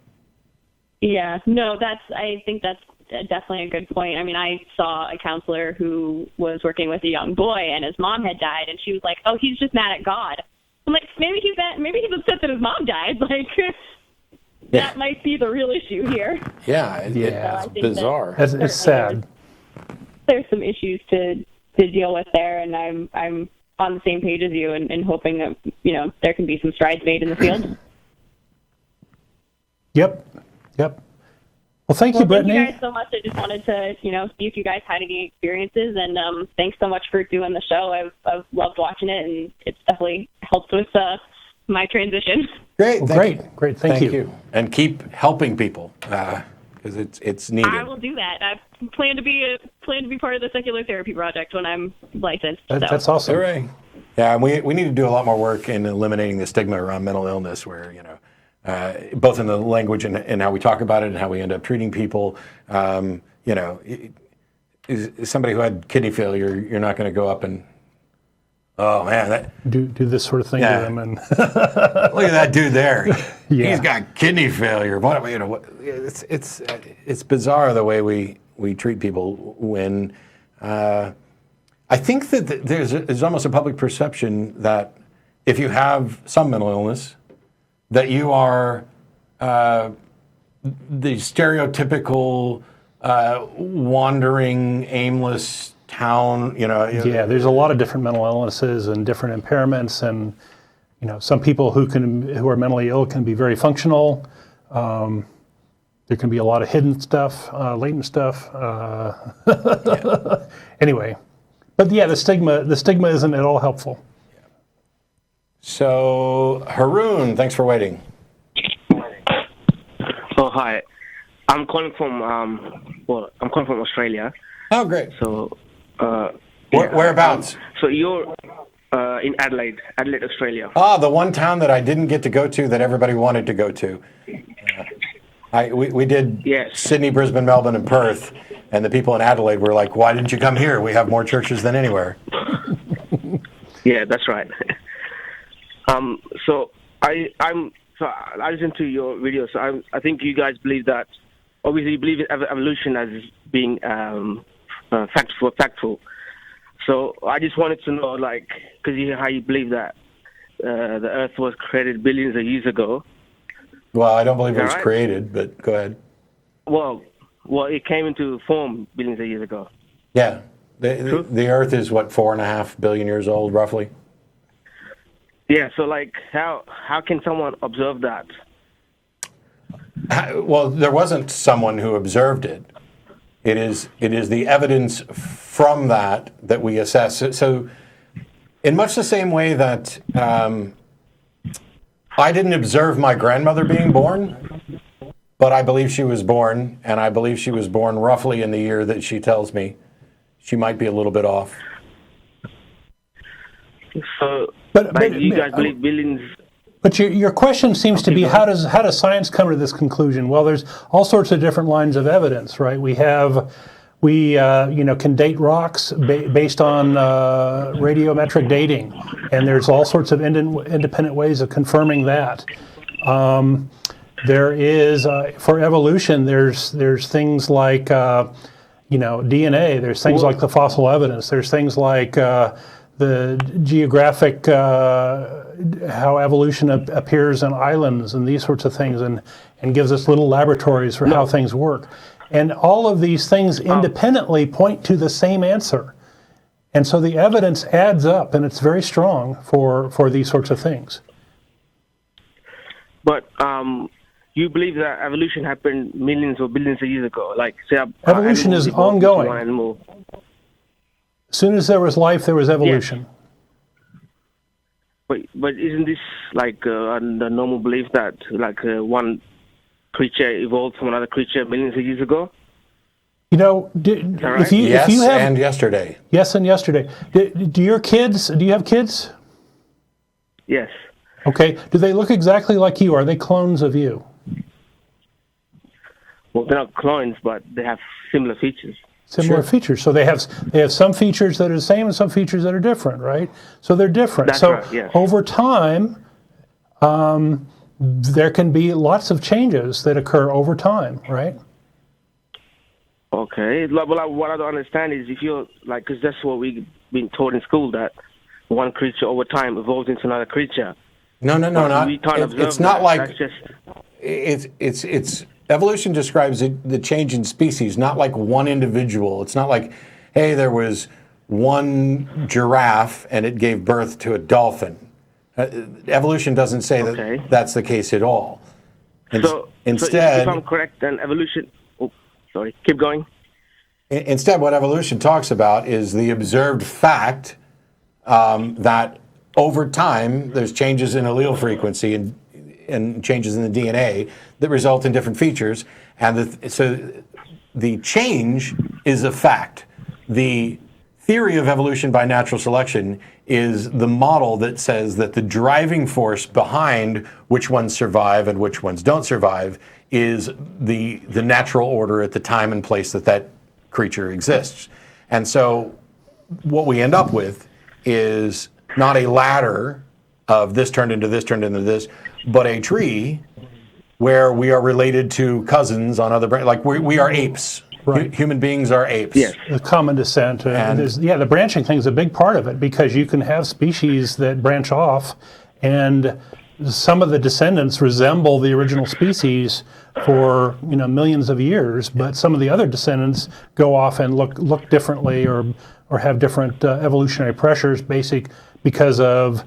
Yeah, no, I think that's definitely a good point. I mean, I saw a counselor who was working with a young boy, and his mom had died, and she was like, "Oh, he's just mad at God." I'm like, maybe he's upset that his mom died. Like, that might be the real issue here. Yeah, it's bizarre. It's sad. There's some issues to deal with there, and I'm on the same page as you, and hoping that there can be some strides made in the field. Yep. Well, thank you, Brittney. Thank you guys so much. I just wanted to, see if you guys had any experiences, and thanks so much for doing the show. I've loved watching it, and it's definitely helped with my transition. Great, great. Thank you. And keep helping people because it's needed. I will do that. I plan to be part of the Secular Therapy Project when I'm licensed. That's awesome. Hooray. Yeah, and we need to do a lot more work in eliminating the stigma around mental illness, where both in the language and how we talk about it and how we end up treating people. Is somebody who had kidney failure, you're not going to go up and, oh man, do this sort of thing to them. And look at that dude there. Yeah. He's got kidney failure. It's bizarre the way we treat people when. I think that there's almost a public perception that if you have some mental illness, that you are the stereotypical wandering, aimless town. Yeah, there's a lot of different mental illnesses and different impairments, and some people who are mentally ill can be very functional. There can be a lot of hidden stuff, latent stuff. Anyway, but yeah, the stigma isn't at all helpful. So, Haroon, thanks for waiting. Oh, hi. I'm calling from Australia. Oh, great. So, whereabouts? So you're in Adelaide, Australia. Ah, the one town that I didn't get to go to that everybody wanted to go to. We did Yes. Sydney, Brisbane, Melbourne, and Perth, And the people in Adelaide were like, why didn't you come here? We have more churches than anywhere. Yeah, that's right. So I listen to your videos. So I think you guys believe that. Obviously, you believe in evolution as being factful. So I just wanted to know, like, because how you believe that the Earth was created billions of years ago. Well, I don't believe it was right? created, but go ahead. Well, it came into form billions of years ago. Yeah. The Earth is, what, 4.5 billion years old, roughly? Yeah, so, like, how can someone observe that? Well, there wasn't someone who observed it. It is the evidence from that we assess. So in much the same way that I didn't observe my grandmother being born, but I believe she was born, and I believe she was born roughly in the year that she tells me. She might be a little bit off. So, But you guys believe billions... But your question seems to be, how does science come to this conclusion? Well, there's all sorts of different lines of evidence, right? We can date rocks based on radiometric dating, and there's all sorts of independent ways of confirming that. There is for evolution. There's things like DNA. There's things like the fossil evidence. There's things like the geographic, how evolution appears in islands and these sorts of things, and gives us little laboratories for how things work. And all of these things independently point to the same answer. And so the evidence adds up, and it's very strong for these sorts of things. But you believe that evolution happened millions or billions of years ago? Like, say, evolution is ongoing. As soon as there was life, there was evolution. Yeah. But isn't this like the normal belief that like one creature evolved from another creature millions of years ago? If you have, and yesterday. Yes, and yesterday. Do you have kids? Yes. Okay. Do they look exactly like you? Are they clones of you? Well, they're not clones, but they have similar features. Similar features. So they have some features that are the same and some features that are different, right? So they're different. That's right, yes. Over time, there can be lots of changes that occur over time, right? Okay. Well, what I don't understand is if you're like, because that's what we've been taught in school, that one creature over time evolves into another creature. No, not. We can't observe it's not that. like That's just... it's evolution describes the change in species, not like one individual. It's not like, hey, there was one giraffe and it gave birth to a dolphin. Evolution doesn't say that that's the case at all. Instead, if I'm correct, then evolution... Oh, sorry. Keep going. Instead, what evolution talks about is the observed fact that over time there's changes in allele frequency and changes in the DNA that result in different features, and so the change is a fact. The theory of evolution by natural selection is the model that says that the driving force behind which ones survive and which ones don't survive is the natural order at the time and place that creature exists. And so what we end up with is not a ladder of this turned into this, but a tree where we are related to cousins on other branches. Like we are apes. Right. Human beings are apes. Yes. The common descent. The branching thing is a big part of it, because you can have species that branch off, and some of the descendants resemble the original species for millions of years, but some of the other descendants go off and look differently or have different evolutionary pressures, because of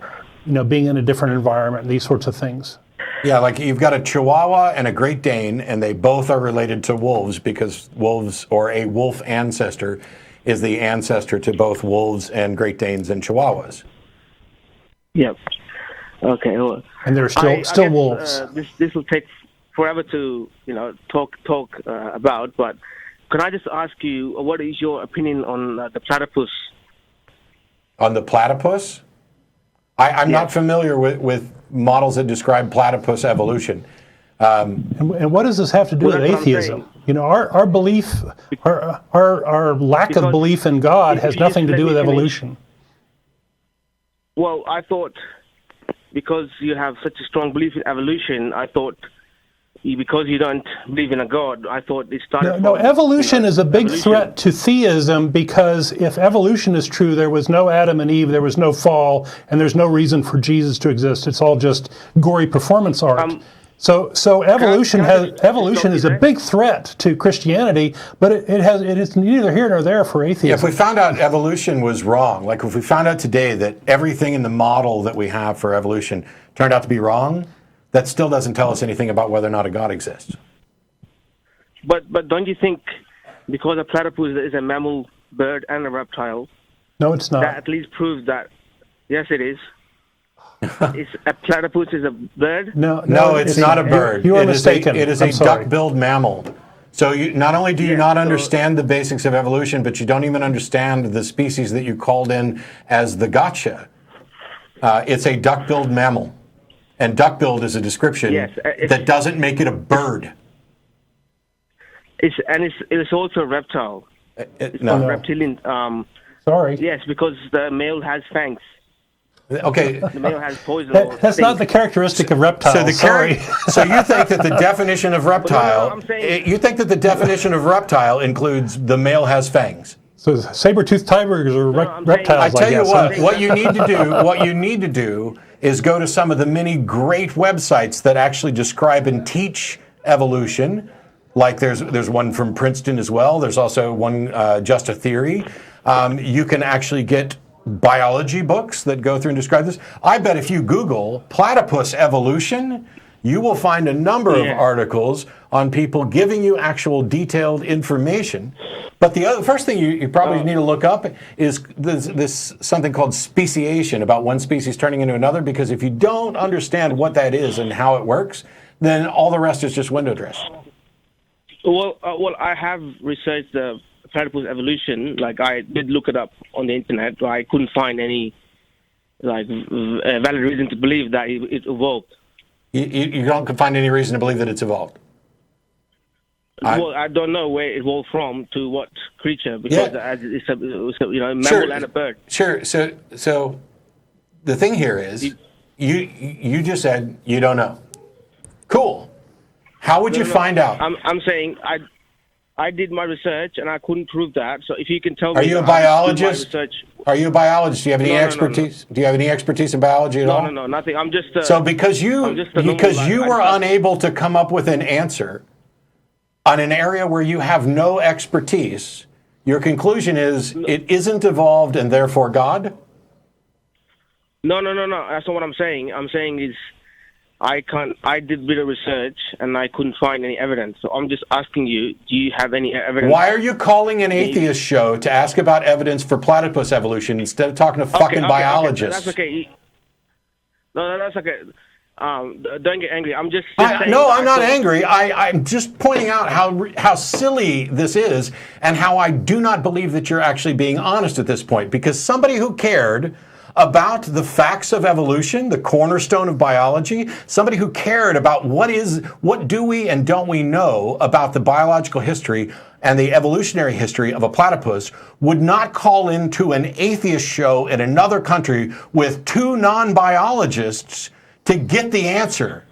being in a different environment, these sorts of things. Yeah, like you've got a Chihuahua and a Great Dane, and they both are related to wolves, because wolves, or a wolf ancestor, is the ancestor to both wolves and Great Danes and Chihuahuas. Yep. Okay. Well, and they're still wolves. This will take forever to talk about, but can I just ask you, what is your opinion on the platypus? On the platypus? I'm not familiar with models that describe platypus evolution. And what does this have to do with that's what I'm atheism? saying. You know, our belief, our lack of belief in God if has you nothing just to do let with me finish. evolution. Well, I thought because you have such a strong belief in evolution, I thought because you don't believe in a God, I thought it started. No, from, evolution is a big evolution. threat to theism, because if evolution is true, there was no Adam and Eve, there was no fall, and there's no reason for Jesus to exist. It's all just gory performance art. So evolution evolution is a big threat to Christianity, but it's neither here nor there for atheism. If we found out evolution was wrong, like if we found out today that everything in the model that we have for evolution turned out to be wrong, that still doesn't tell us anything about whether or not a God exists. But don't you think because a platypus is a mammal, bird, and a reptile, No, it's not. that at least proves that? Yes, it is. Is a platypus is a bird? No, it's not a bird. You are It is mistaken. It is I'm a sorry. duck-billed mammal. So not only do you not understand the basics of evolution, but you don't even understand the species that you called in as the gotcha. It's a duck-billed mammal. And duck-billed is a description that doesn't make it a bird. It's also a reptile. It's No. reptilian. Sorry. Yes, because the male has fangs. Okay. The male has poison. That's not the characteristic of reptiles. So you think that the definition of reptile? I'm saying- You think that the definition of reptile includes the male has fangs? So saber-toothed tigers are I'm saying- reptiles, I tell you guess. what. What you need to do is go to some of the many great websites that actually describe and teach evolution. Like there's one from Princeton as well. There's also one, Just a Theory. You can actually get biology books that go through and describe this. I bet if you Google platypus evolution, you will find a number of articles on people giving you actual detailed information. But the first thing you probably need to look up is this something called speciation, about one species turning into another, because if you don't understand what that is and how it works, then all the rest is just window dressing. Well, I have researched the platypus evolution. Like I did look it up on the internet, but I couldn't find any valid reason to believe that it evolved. You don't find any reason to believe that it's evolved. I don't know where it evolved from to what creature, because it's a mammal and a bird. Sure. So the thing here is, you just said you don't know. Cool. How would you find out? I'm saying I did my research and I couldn't prove that. So if you can tell me, Are you a biologist? Do you a biologist? Do you have any expertise? Do you have any expertise in biology at all? No, nothing. I'm just. So because you were unable to come up with an answer on an area where you have no expertise, your conclusion is it isn't evolved and therefore God? No. That's not what I'm saying. I'm saying is I did a bit of research and I couldn't find any evidence. So I'm just asking you, do you have any evidence? Why are you calling an atheist show to ask about evidence for platypus evolution instead of talking to fucking biologists? That's okay. No, that's okay. Don't get angry. I'm just saying. No, I'm not angry. I'm just pointing out how silly this is and how I do not believe that you're actually being honest at this point. Because somebody who cared about the facts of evolution, the cornerstone of biology, somebody who cared about what do we and don't we know about the biological history and the evolutionary history of a platypus would not call into an atheist show in another country with two non-biologists to get the answer.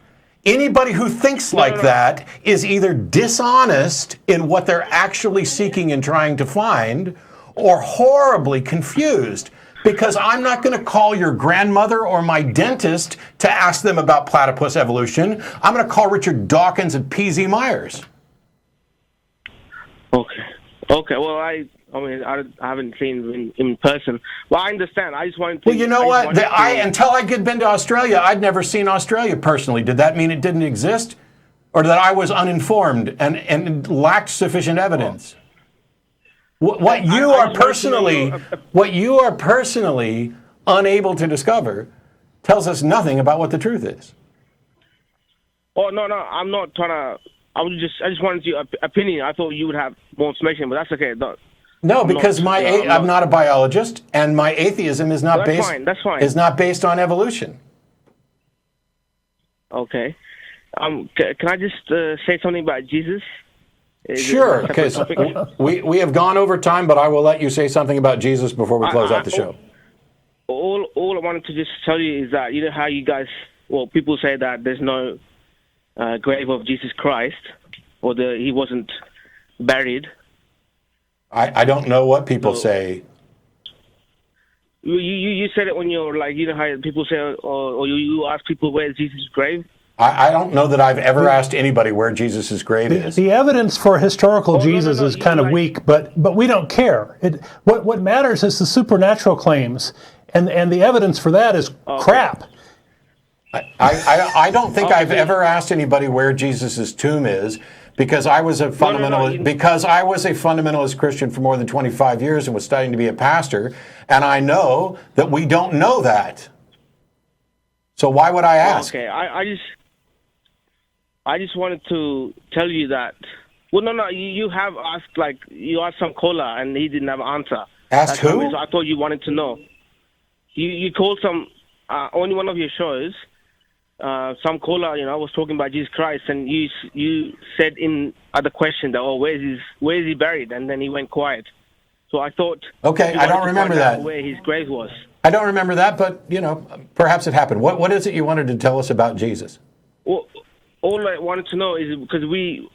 Anybody who thinks like that is either dishonest in what they're actually seeking and trying to find, or horribly confused. Because I'm not going to call your grandmother or my dentist to ask them about platypus evolution. I'm going to call Richard Dawkins at PZ Myers. Okay. Well, I haven't seen him in person. Well, I understand. I just wanted to. Well, you know what? Until I had been to Australia, I'd never seen Australia personally. Did that mean it didn't exist, or that I was uninformed and lacked sufficient evidence? What you are personally unable to discover tells us nothing about what the truth is. Oh no, I'm not trying to. I just wanted your opinion. I thought you would have more information, but that's okay. No, because I'm not a biologist, and my atheism is not That's fine. is not based on evolution. Okay. Can I just say something about Jesus? Sure. Okay. So we have gone over time, but I will let you say something about Jesus before we close out the show. All I wanted to just tell you is that, you know how you guys, people say that there's no grave of Jesus Christ, or he wasn't buried. I don't know what people say. You said it when you're like, you know how people say, or you ask people where's Jesus' grave. I don't know that I've ever asked anybody where Jesus' grave is. The evidence for historical Jesus is kind of weak, but we don't care. What matters is the supernatural claims, and the evidence for that is crap. I don't think I've ever asked anybody where Jesus' tomb is, because I was a fundamentalist. Because I was a fundamentalist Christian for more than 25 years and was studying to be a pastor, and I know that we don't know that. So why would I ask? Okay, I just wanted to tell you that. Well, no, you have asked, like, you asked some caller and he didn't have an answer. Asked who? So I thought you wanted to know. You called some on one of your shows. Some caller, was talking about Jesus Christ, and you said in other question that, where is he buried? And then he went quiet. So I thought. Okay, I don't remember that. Where his grave was. I don't remember that, but perhaps it happened. What is it you wanted to tell us about Jesus? Well, all I wanted to know is because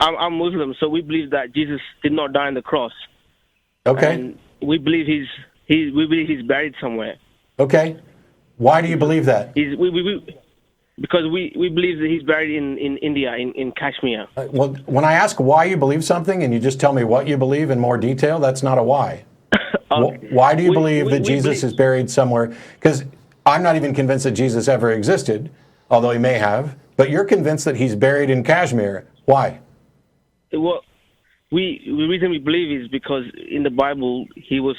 I'm Muslim, so we believe that Jesus did not die on the cross. Okay. And we believe he's buried somewhere. Okay. Why do you believe that? Because we believe that he's buried in India, in Kashmir. Well, when I ask why you believe something and you just tell me what you believe in more detail, that's not a why. Why do you believe that Jesus is buried somewhere? Because I'm not even convinced that Jesus ever existed, although he may have. But you're convinced that he's buried in Kashmir. Why? Well, the reason we believe is because in the Bible he was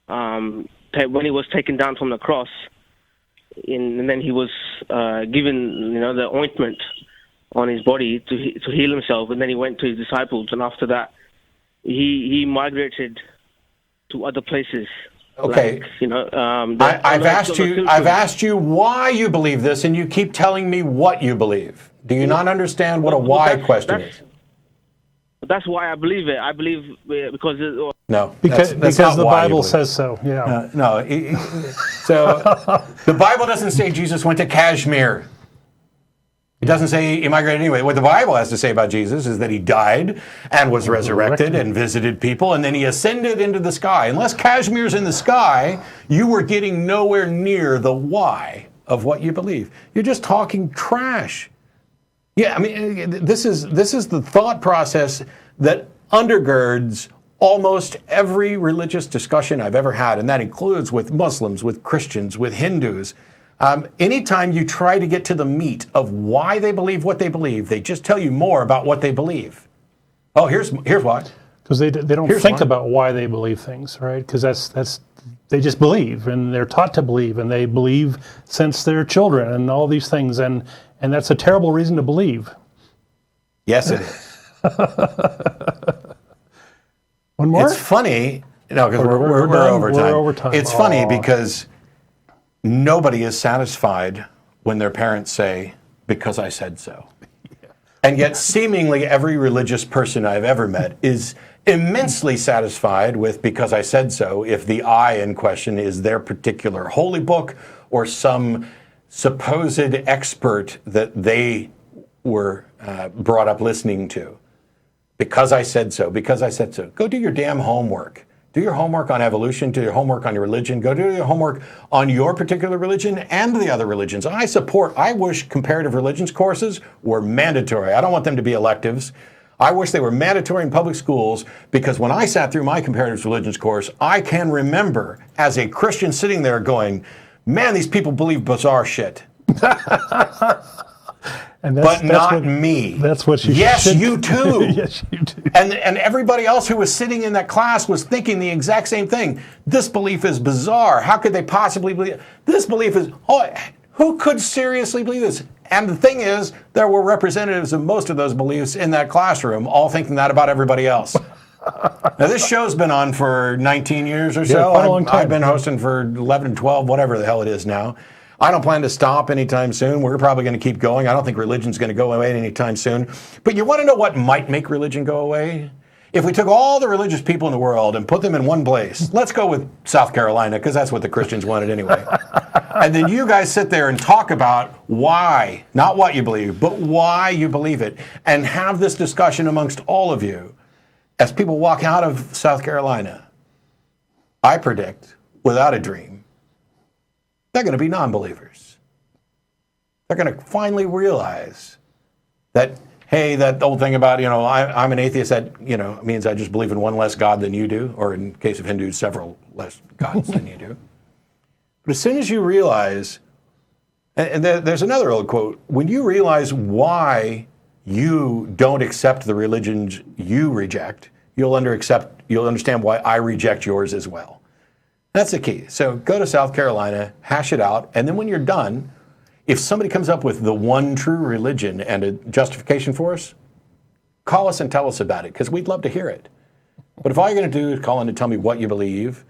when he was taken down from the cross, and then he was given the ointment on his body to heal himself, and then he went to his disciples, and after that he migrated to other places. Okay. I've asked you why you believe this, and you keep telling me what you believe. Do you not understand what a why question is? That's why I believe it. I believe because no, because the Bible says so. Yeah. No. So the Bible doesn't say Jesus went to Kashmir. It doesn't say he migrated anyway. What the Bible has to say about Jesus is that he died and was resurrected and visited people, and then he ascended into the sky. Unless Kashmir's in the sky, you were getting nowhere near the why of what you believe. You're just talking trash. Yeah, I mean, this is the thought process that undergirds almost every religious discussion I've ever had, and that includes with Muslims, with Christians, with Hindus. Anytime you try to get to the meat of why they believe what they believe, they just tell you more about what they believe. Oh, here's why. Because they don't think about why they believe things, right? Because that's they just believe, and they're taught to believe, and they believe since they're children, and all these things, and that's a terrible reason to believe. Yes, it is. One more? It's funny, because we're overtime. We're overtime. It's funny because nobody is satisfied when their parents say, "Because I said so." Yeah. And yet seemingly every religious person I've ever met is immensely satisfied with "because I said so" if the I in question is their particular holy book or some supposed expert that they were brought up listening to. Because I said so, because I said so. Go do your damn homework. Do your homework on evolution, do your homework on your religion, go do your homework on your particular religion and the other religions. I wish comparative religions courses were mandatory. I don't want them to be electives. I wish they were mandatory in public schools, because when I sat through my comparative religions course, I can remember as a Christian sitting there going, man, these people believe bizarre shit. But not me. That's what you Yes, should. you too. Yes, you do. And everybody else who was sitting in that class was thinking the exact same thing. This belief is bizarre. How could they possibly believe it? This belief is, who could seriously believe this? And the thing is, there were representatives of most of those beliefs in that classroom, all thinking that about everybody else. Now, this show's been on for 19 years or so. Quite a long time. I've been hosting for 11, 12, whatever the hell it is now. I don't plan to stop anytime soon. We're probably going to keep going. I don't think religion's going to go away anytime soon. But you want to know what might make religion go away? If we took all the religious people in the world and put them in one place, let's go with South Carolina, because that's what the Christians wanted anyway. And then you guys sit there and talk about why, not what you believe, but why you believe it, and have this discussion amongst all of you. As people walk out of South Carolina, I predict, without a dream, they're going to be non-believers. They're going to finally realize that, hey, that old thing about, I'm an atheist, that, means I just believe in one less God than you do, or in case of Hindus, several less gods than you do. But as soon as you realize, and there's another old quote, when you realize why you don't accept the religions you reject, you'll understand why I reject yours as well. That's the key. So go to South Carolina, hash it out, and then when you're done, if somebody comes up with the one true religion and a justification for us, call us and tell us about it, because we'd love to hear it. But if all you're going to do is call in to tell me what you believe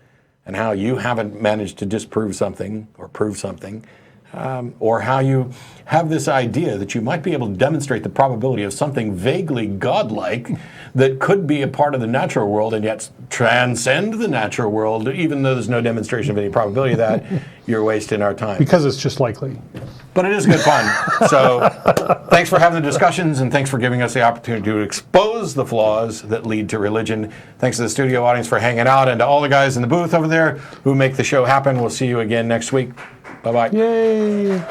and how you haven't managed to disprove something or prove something, or how you have this idea that you might be able to demonstrate the probability of something vaguely godlike that could be a part of the natural world and yet transcend the natural world, even though there's no demonstration of any probability of that, you're wasting our time. Because it's just likely. But it is good fun. So thanks for having the discussions, and thanks for giving us the opportunity to expose the flaws that lead to religion. Thanks to the studio audience for hanging out, and to all the guys in the booth over there who make the show happen. We'll see you again next week. Bye-bye. Yay!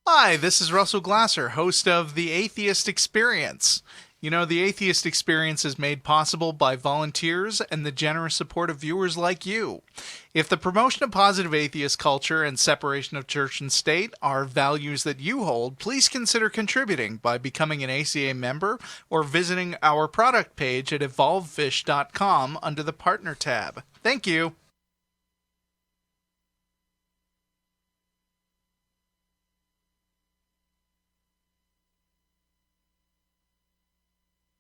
Hi, this is Russell Glasser, host of The Atheist Experience. You know, The Atheist Experience is made possible by volunteers and the generous support of viewers like you. If the promotion of positive atheist culture and separation of church and state are values that you hold, please consider contributing by becoming an ACA member or visiting our product page at evolvefish.com under the Partner tab. Thank you.